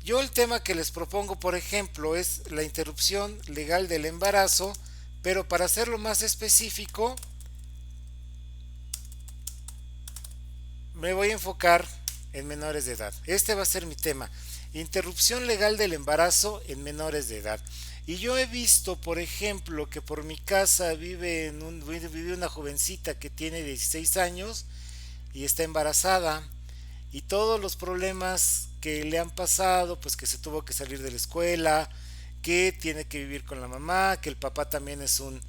Yo el tema que les propongo, por ejemplo, es la interrupción legal del embarazo, pero para hacerlo más específico, me voy a enfocar en menores de edad. Este va a ser mi tema. Interrupción legal del embarazo en menores de edad. Y yo he visto, por ejemplo, que por mi casa vive una jovencita que tiene 16 años y está embarazada, y todos los problemas que le han pasado, pues que se tuvo que salir de la escuela, que tiene que vivir con la mamá, que el papá también es un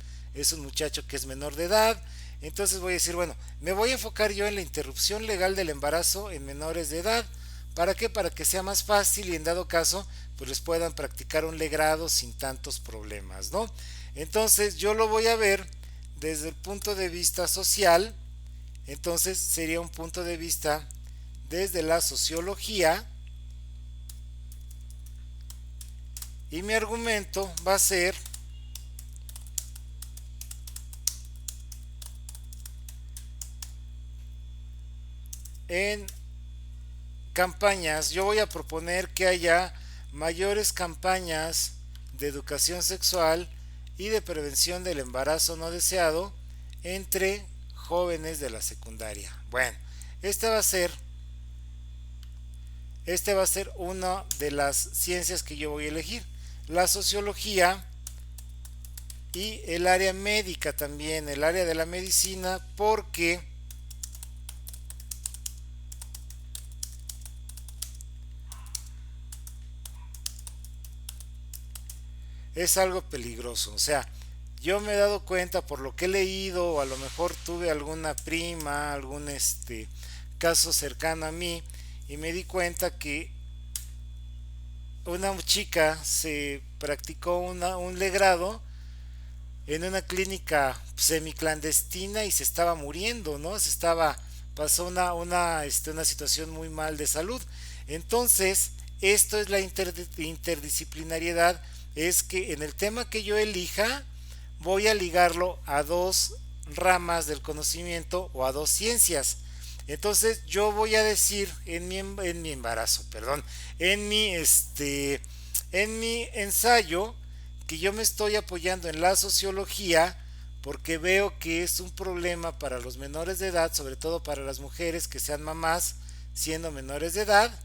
muchacho que es menor de edad. Entonces voy a decir, bueno, me voy a enfocar yo en la interrupción legal del embarazo en menores de edad. ¿Para qué? Para que sea más fácil y en dado caso, pues les puedan practicar un legrado sin tantos problemas, ¿no? Entonces yo lo voy a ver desde el punto de vista social. Entonces sería un punto de vista desde la sociología, y mi argumento va a ser en campañas. Yo voy a proponer que haya mayores campañas de educación sexual y de prevención del embarazo no deseado entre jóvenes de la secundaria. Bueno, esta va a ser una de las ciencias que yo voy a elegir. La sociología y el área médica también, el área de la medicina, porque es algo peligroso. O sea, yo me he dado cuenta por lo que he leído, o a lo mejor tuve alguna prima, algún caso cercano a mí, y me di cuenta que una chica se practicó un legrado en una clínica semiclandestina y se estaba muriendo, ¿no? Pasó una situación muy mal de salud. Entonces, esto es la interdisciplinariedad, es que en el tema que yo elija, voy a ligarlo a dos ramas del conocimiento o a dos ciencias. Entonces yo voy a decir en mi embarazo, perdón, en mi ensayo, que yo me estoy apoyando en la sociología porque veo que es un problema para los menores de edad, sobre todo para las mujeres que sean mamás siendo menores de edad,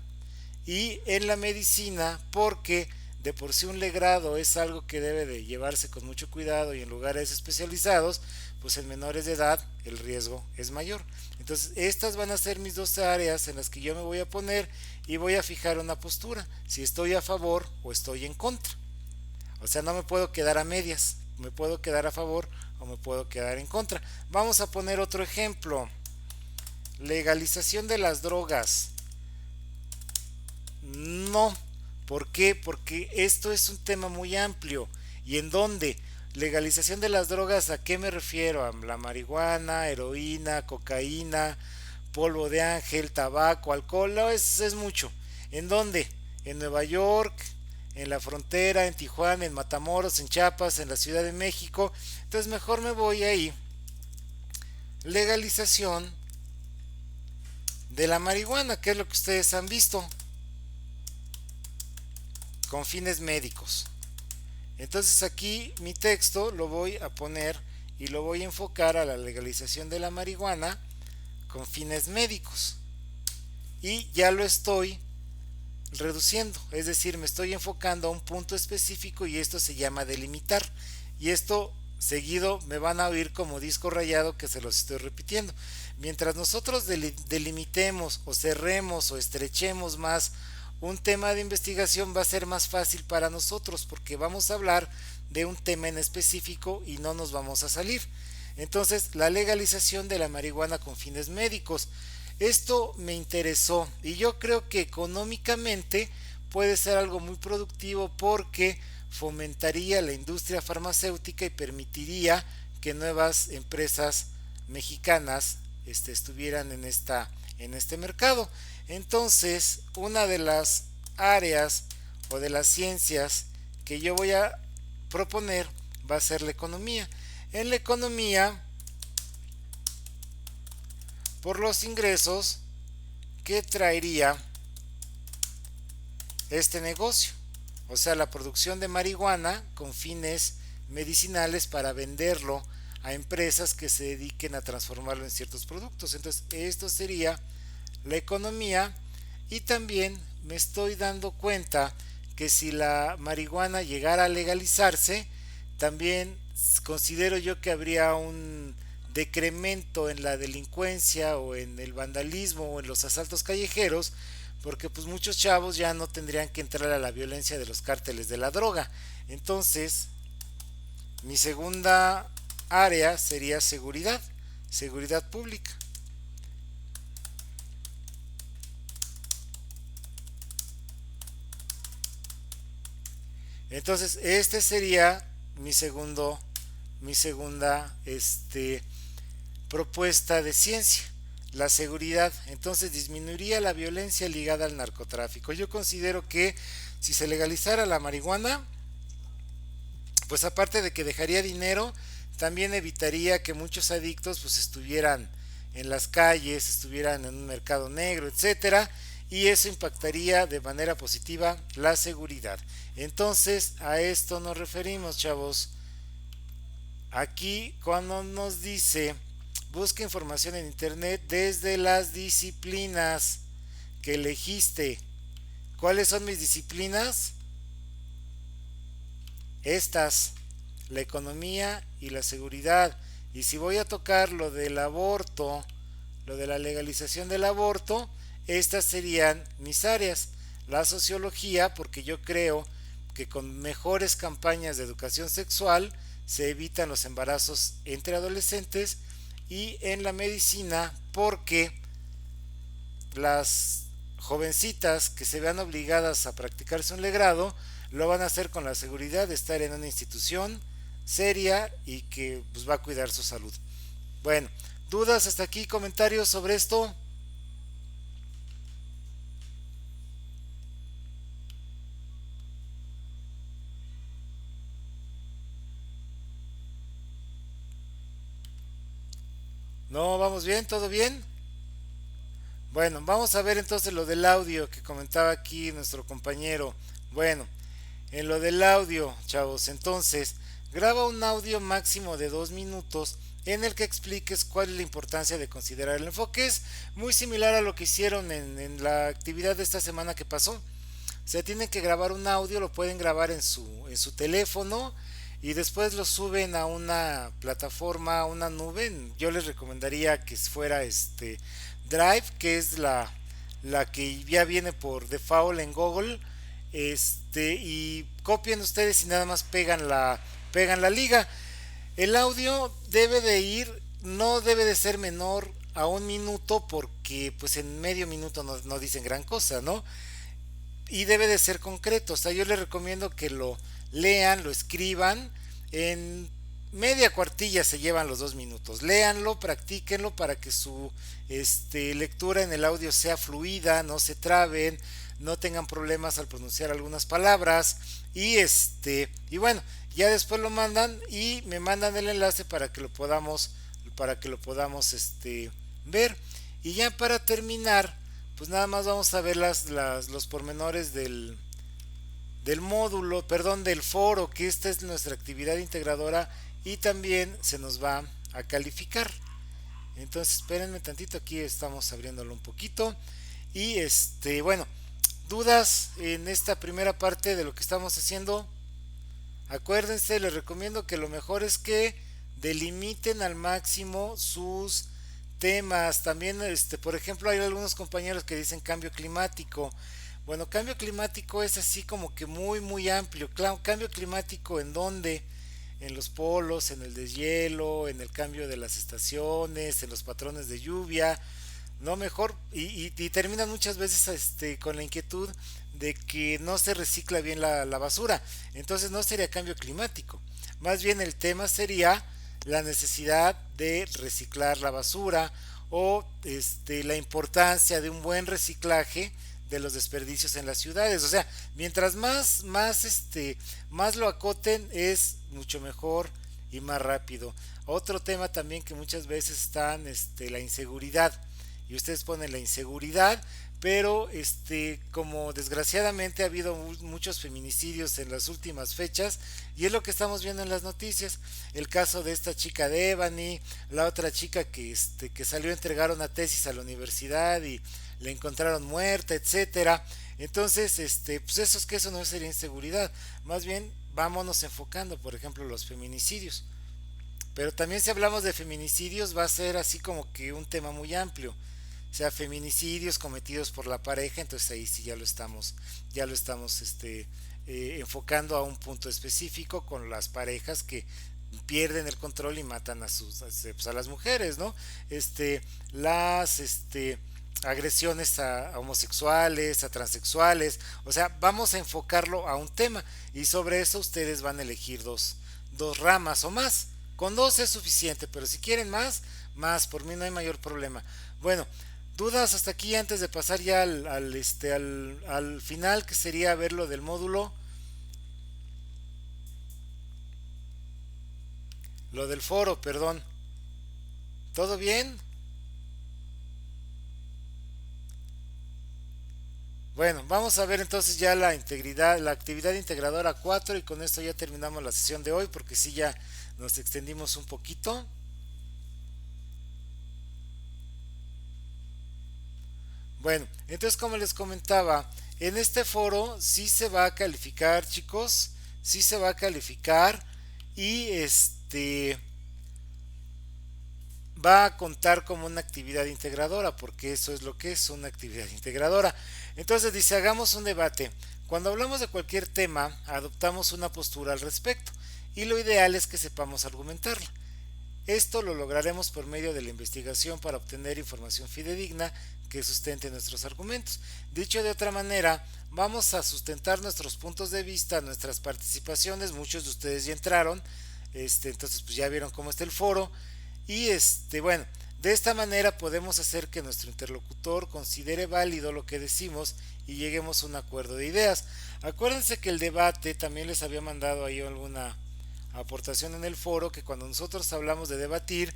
y en la medicina porque de por sí un legrado es algo que debe de llevarse con mucho cuidado y en lugares especializados, pues en menores de edad el riesgo es mayor. Entonces estas van a ser mis dos áreas en las que yo me voy a poner y voy a fijar una postura, si estoy a favor o estoy en contra. O sea, no me puedo quedar a medias, me puedo quedar a favor o me puedo quedar en contra. Vamos a poner otro ejemplo. Legalización de las drogas. No. ¿Por qué? Porque esto es un tema muy amplio. ¿Y en dónde? Legalización de las drogas, ¿a qué me refiero? A la marihuana, heroína, cocaína, polvo de ángel, tabaco, alcohol. No, es mucho. ¿En dónde? En Nueva York, en la frontera, en Tijuana, en Matamoros, en Chiapas, en la Ciudad de México. Entonces mejor me voy ahí. Legalización de la marihuana, que es lo que ustedes han visto, con fines médicos. Entonces aquí mi texto lo voy a poner y lo voy a enfocar a la legalización de la marihuana con fines médicos. Y ya lo estoy reduciendo, es decir, me estoy enfocando a un punto específico y esto se llama delimitar. Y esto seguido me van a oír como disco rayado que se los estoy repitiendo. Mientras nosotros delimitemos o cerremos o estrechemos más un tema de investigación, va a ser más fácil para nosotros porque vamos a hablar de un tema en específico y no nos vamos a salir. Entonces, la legalización de la marihuana con fines médicos. Esto me interesó y yo creo que económicamente puede ser algo muy productivo porque fomentaría la industria farmacéutica y permitiría que nuevas empresas mexicanas estuvieran en este mercado. Entonces, una de las áreas o de las ciencias que yo voy a proponer va a ser la economía. En la economía, por los ingresos que traería este negocio, o sea, la producción de marihuana con fines medicinales para venderlo a empresas que se dediquen a transformarlo en ciertos productos. Entonces, esto sería la economía, y también me estoy dando cuenta que si la marihuana llegara a legalizarse, también considero yo que habría un decremento en la delincuencia o en el vandalismo o en los asaltos callejeros, porque pues muchos chavos ya no tendrían que entrar a la violencia de los cárteles de la droga. Entonces, mi segunda área sería seguridad, seguridad pública. Entonces, este sería mi segunda propuesta de ciencia, la seguridad. Entonces disminuiría la violencia ligada al narcotráfico. Yo considero que si se legalizara la marihuana, pues aparte de que dejaría dinero, también evitaría que muchos adictos pues estuvieran en las calles, estuvieran en un mercado negro, etcétera, y eso impactaría de manera positiva la seguridad. Entonces, a esto nos referimos, chavos. Aquí cuando nos dice busca información en internet desde las disciplinas que elegiste. ¿Cuáles son mis disciplinas? Estas, la economía y la seguridad. Y si voy a tocar lo del aborto, lo de la legalización del aborto, estas serían mis áreas. La sociología, porque yo creo que con mejores campañas de educación sexual se evitan los embarazos entre adolescentes, y en la medicina porque las jovencitas que se vean obligadas a practicarse un legrado lo van a hacer con la seguridad de estar en una institución seria y que pues, va a cuidar su salud. Bueno, dudas hasta aquí, comentarios sobre esto. No, vamos bien, todo bien. Bueno, vamos a ver entonces lo del audio que comentaba aquí nuestro compañero. Bueno, en lo del audio, chavos, entonces, graba un audio máximo de 2 minutos en el que expliques cuál es la importancia de considerar el enfoque. Es muy similar a lo que hicieron en la actividad de esta semana que pasó. Se tienen que grabar un audio, lo pueden grabar en su teléfono y después lo suben a una plataforma, a una nube. Yo les recomendaría que fuera Drive, que es la que ya viene por default en Google. Y copian ustedes y nada más pegan la liga. El audio debe de ir, no debe de ser menor a 1 minuto porque pues en medio minuto no dicen gran cosa, ¿no? Y debe de ser concreto. O sea, yo les recomiendo que lo lean, lo escriban. En media cuartilla se llevan los 2 minutos. Léanlo, practíquenlo para que su lectura en el audio sea fluida, no se traben, no tengan problemas al pronunciar algunas palabras. Y bueno, ya después lo mandan y me mandan el enlace para que lo podamos ver. Y ya para terminar, pues nada más vamos a ver los pormenores del módulo, perdón, del foro, que esta es nuestra actividad integradora y también se nos va a calificar. Entonces, espérenme tantito, aquí estamos abriéndolo un poquito. Bueno, dudas en esta primera parte de lo que estamos haciendo. Acuérdense, les recomiendo que lo mejor es que delimiten al máximo sus temas. También, por ejemplo, hay algunos compañeros que dicen cambio climático. Bueno, cambio climático es así como que muy, muy amplio. Cambio climático en dónde, en los polos, en el deshielo, en el cambio de las estaciones, en los patrones de lluvia. No mejor, y terminan muchas veces con la inquietud de que no se recicla bien la basura. Entonces no sería cambio climático. Más bien el tema sería la necesidad de reciclar la basura o la importancia de un buen reciclaje de los desperdicios en las ciudades. O sea, mientras más lo acoten es mucho mejor y más rápido. Otro tema también que muchas veces están la inseguridad, y ustedes ponen la inseguridad, pero como desgraciadamente ha habido muchos feminicidios en las últimas fechas y es lo que estamos viendo en las noticias. El caso de esta chica de Ebony, la otra chica que salió a entregar una tesis a la universidad y le encontraron muerta, etcétera. Entonces, pues eso es que eso no sería inseguridad. Más bien, vámonos enfocando, por ejemplo, los feminicidios. Pero también si hablamos de feminicidios va a ser así como que un tema muy amplio. O sea, feminicidios cometidos por la pareja, entonces ahí sí ya lo estamos enfocando a un punto específico con las parejas que pierden el control y matan pues a las mujeres, ¿no? Las agresiones a homosexuales, a transexuales, o sea, vamos a enfocarlo a un tema y sobre eso ustedes van a elegir dos ramas o más. Con dos es suficiente, pero si quieren más, por mí no hay mayor problema. Bueno, dudas hasta aquí antes de pasar ya al final, que sería ver lo del módulo, lo del foro, perdón. ¿Todo bien? Bueno, vamos a ver entonces ya la integridad, la actividad integradora 4 y con esto ya terminamos la sesión de hoy porque sí ya nos extendimos un poquito. Bueno, entonces como les comentaba, en este foro sí se va a calificar, chicos, sí se va a calificar y va a contar como una actividad integradora, porque eso es lo que es una actividad integradora. Entonces dice, hagamos un debate. Cuando hablamos de cualquier tema, adoptamos una postura al respecto, y lo ideal es que sepamos argumentarla. Esto lo lograremos por medio de la investigación para obtener información fidedigna que sustente nuestros argumentos. Dicho de otra manera, vamos a sustentar nuestros puntos de vista, nuestras participaciones. Muchos de ustedes ya entraron, entonces pues ya vieron cómo está el foro. Y bueno, de esta manera podemos hacer que nuestro interlocutor considere válido lo que decimos y lleguemos a un acuerdo de ideas. Acuérdense que el debate, también les había mandado ahí alguna aportación en el foro, que cuando nosotros hablamos de debatir,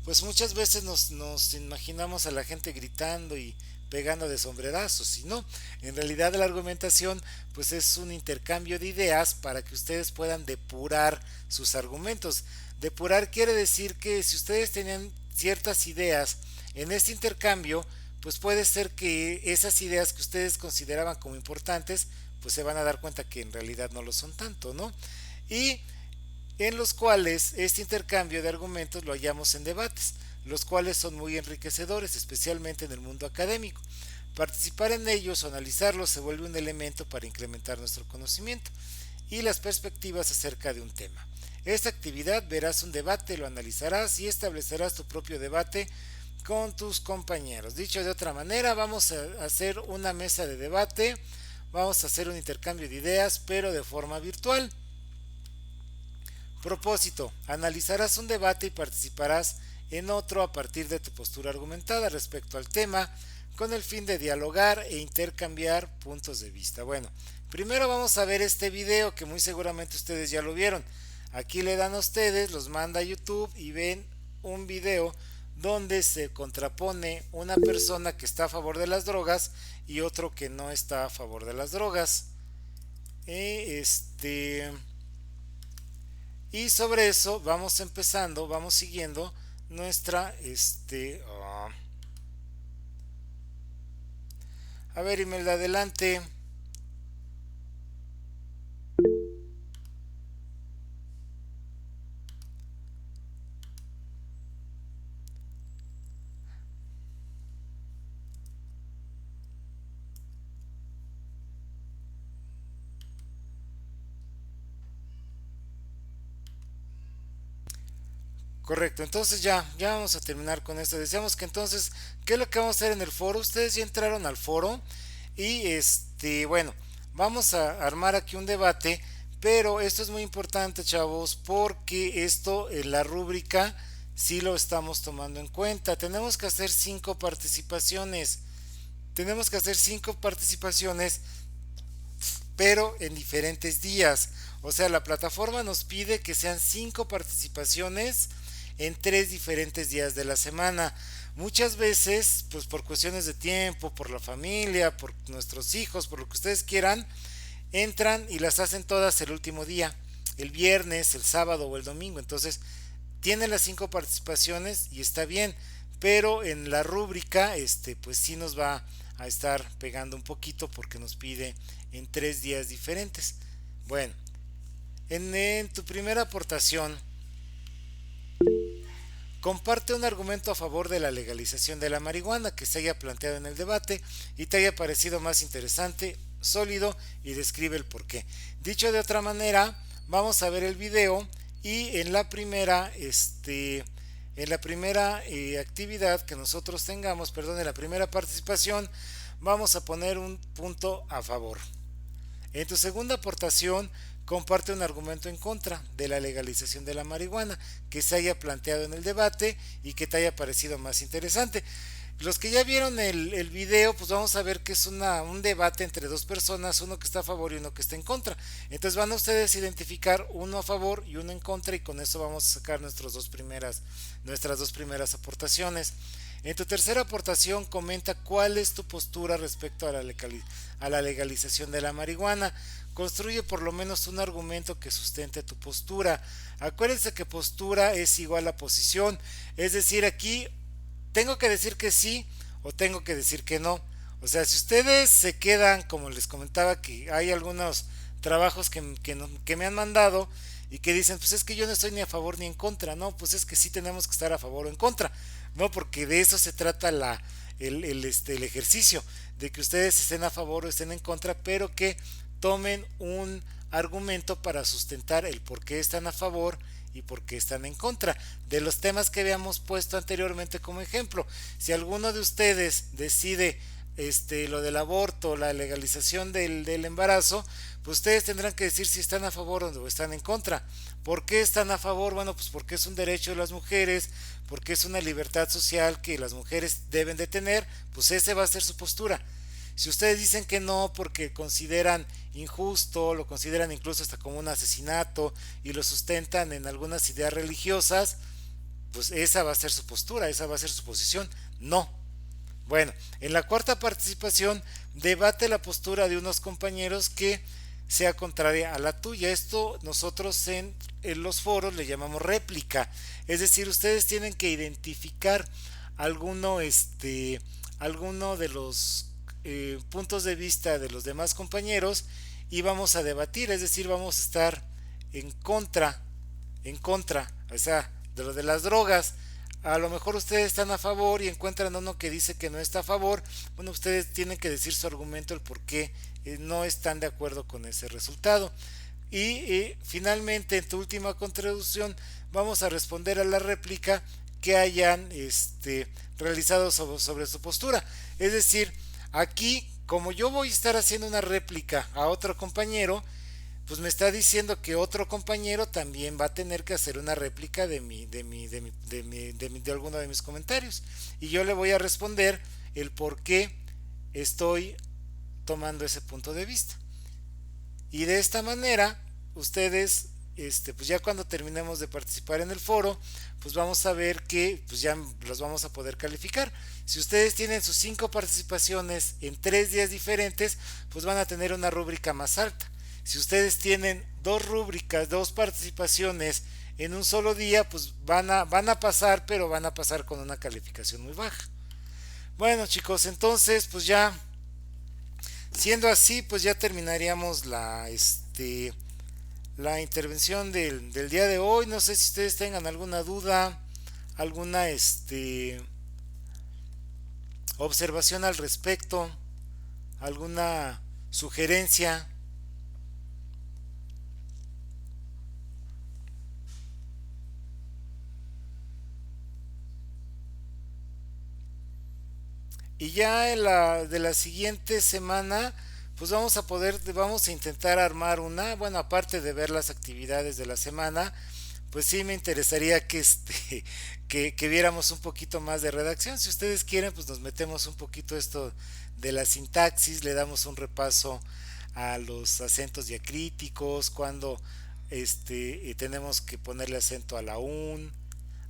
pues muchas veces nos imaginamos a la gente gritando y pegando de sombrerazos, y no, en realidad la argumentación pues es un intercambio de ideas para que ustedes puedan depurar sus argumentos. Depurar quiere decir que si ustedes tenían ciertas ideas en este intercambio, pues puede ser que esas ideas que ustedes consideraban como importantes, pues se van a dar cuenta que en realidad no lo son tanto, ¿no? Y en los cuales este intercambio de argumentos lo hallamos en debates, los cuales son muy enriquecedores, especialmente en el mundo académico. Participar en ellos o analizarlos se vuelve un elemento para incrementar nuestro conocimiento y las perspectivas acerca de un tema. Esta actividad verás un debate, lo analizarás y establecerás tu propio debate con tus compañeros. Dicho de otra manera, vamos a hacer una mesa de debate, vamos a hacer un intercambio de ideas, pero de forma virtual. Propósito: analizarás un debate y participarás en otro a partir de tu postura argumentada respecto al tema, con el fin de dialogar e intercambiar puntos de vista. Bueno, primero vamos a ver este video que muy seguramente ustedes ya lo vieron. Aquí le dan a ustedes, los manda a YouTube y ven un video donde se contrapone una persona que está a favor de las drogas y otro que no está a favor de las drogas. Y sobre eso vamos empezando, vamos siguiendo nuestra a ver, Imelda, adelante. Correcto, entonces ya vamos a terminar con esto. Decíamos que entonces, ¿qué es lo que vamos a hacer en el foro? Ustedes ya entraron al foro y bueno, vamos a armar aquí un debate, pero esto es muy importante, chavos, porque esto en la rúbrica sí lo estamos tomando en cuenta. Tenemos que hacer 5 participaciones. Tenemos que hacer 5 participaciones, pero en diferentes días. O sea, la plataforma nos pide que sean 5 participaciones en 3 diferentes días de la semana. Muchas veces, pues por cuestiones de tiempo, por la familia, por nuestros hijos, por lo que ustedes quieran, entran y las hacen todas el último día, el viernes, el sábado o el domingo. Entonces, tienen las 5 participaciones y está bien, pero en la rúbrica, pues sí nos va a estar pegando un poquito porque nos pide en 3 días diferentes. Bueno, en tu primera aportación, comparte un argumento a favor de la legalización de la marihuana que se haya planteado en el debate y te haya parecido más interesante, sólido, y describe el porqué. Dicho de otra manera, vamos a ver el video y en la primera actividad que nosotros tengamos, perdón, en la primera participación, vamos a poner un punto a favor. En tu segunda aportación, comparte un argumento en contra de la legalización de la marihuana que se haya planteado en el debate y que te haya parecido más interesante. Los que ya vieron el video, pues vamos a ver que es un debate entre dos personas, uno que está a favor y uno que está en contra. Entonces van a ustedes identificar uno a favor y uno en contra, y con eso vamos a sacar nuestras dos primeras aportaciones. En tu tercera aportación, comenta cuál es tu postura respecto a la legalización de la marihuana. Construye por lo menos un argumento que sustente tu postura. Acuérdense que postura es igual a posición, es decir, aquí tengo que decir que sí o tengo que decir que no. O sea, si ustedes se quedan, como les comentaba, que hay algunos trabajos que me han mandado y que dicen, pues es que yo no estoy ni a favor ni en contra. No, pues es que sí tenemos que estar a favor o en contra. No, porque de eso se trata el ejercicio, de que ustedes estén a favor o estén en contra, pero que tomen un argumento para sustentar el por qué están a favor y por qué están en contra de los temas que habíamos puesto anteriormente como ejemplo. Si alguno de ustedes decide lo del aborto, la legalización del embarazo, pues ustedes tendrán que decir si están a favor o están en contra. ¿Por qué están a favor? Bueno, pues porque es un derecho de las mujeres, porque es una libertad social que las mujeres deben de tener, pues esa va a ser su postura. Si ustedes dicen que no porque consideran injusto, lo consideran incluso hasta como un asesinato y lo sustentan en algunas ideas religiosas, pues esa va a ser su postura, esa va a ser su posición. No. Bueno, en la cuarta participación, debate la postura de unos compañeros que sea contraria a la tuya. Esto nosotros en los foros le llamamos réplica. Es decir, ustedes tienen que identificar alguno de los puntos de vista de los demás compañeros y vamos a debatir, es decir, vamos a estar en contra, o sea, de lo de las drogas. A lo mejor ustedes están a favor y encuentran uno que dice que no está a favor. Bueno, ustedes tienen que decir su argumento, el por qué no están de acuerdo con ese resultado. Y finalmente, en tu última contribución, vamos a responder a la réplica que hayan realizado sobre su postura. Es decir, aquí, como yo voy a estar haciendo una réplica a otro compañero, pues me está diciendo que otro compañero también va a tener que hacer una réplica de alguno de mis comentarios. Y yo le voy a responder el por qué estoy tomando ese punto de vista. Y de esta manera, ustedes, pues ya cuando terminemos de participar en el foro, pues vamos a ver que pues ya los vamos a poder calificar. Si ustedes tienen sus 5 participaciones en 3 días diferentes, pues van a tener una rúbrica más alta. Si ustedes tienen 2 rúbricas, 2 participaciones en un solo día, pues van a pasar, pero van a pasar con una calificación muy baja. Bueno, chicos, entonces pues ya siendo así, pues ya terminaríamos la intervención del día de hoy. No sé si ustedes tengan alguna duda, alguna observación al respecto, alguna sugerencia. Y ya de la siguiente semana, pues vamos a intentar armar bueno, aparte de ver las actividades de la semana, pues sí me interesaría que viéramos un poquito más de redacción. Si ustedes quieren, pues nos metemos un poquito esto de la sintaxis, le damos un repaso a los acentos diacríticos, cuando tenemos que ponerle acento a la un,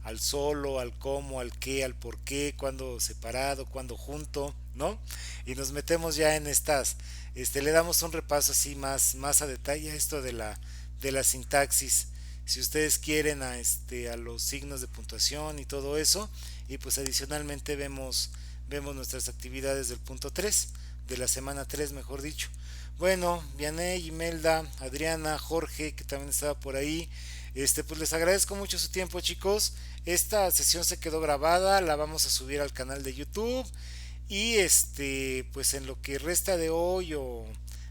al solo, al cómo, al qué, al por qué, cuándo separado, cuándo junto, ¿no? Y nos metemos ya en le damos un repaso así más a detalle a esto de la sintaxis. Si ustedes quieren a los signos de puntuación y todo eso, y pues adicionalmente vemos nuestras actividades del punto 3 de la semana 3 mejor dicho. Bueno, Vianey, Imelda, Adriana, Jorge, que también estaba por ahí, pues les agradezco mucho su tiempo, chicos. Esta sesión se quedó grabada, la vamos a subir al canal de YouTube y pues en lo que resta de hoy o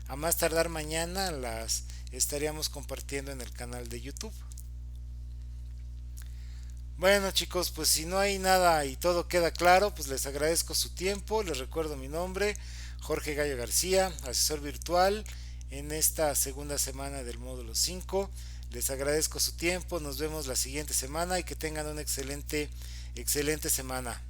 a más tardar mañana las estaríamos compartiendo en el canal de YouTube. Bueno, chicos, pues si no hay nada y todo queda claro, pues les agradezco su tiempo, les recuerdo mi nombre, Jorge Gallo García, asesor virtual en esta segunda semana del módulo 5. Les agradezco su tiempo, nos vemos la siguiente semana y que tengan una excelente semana.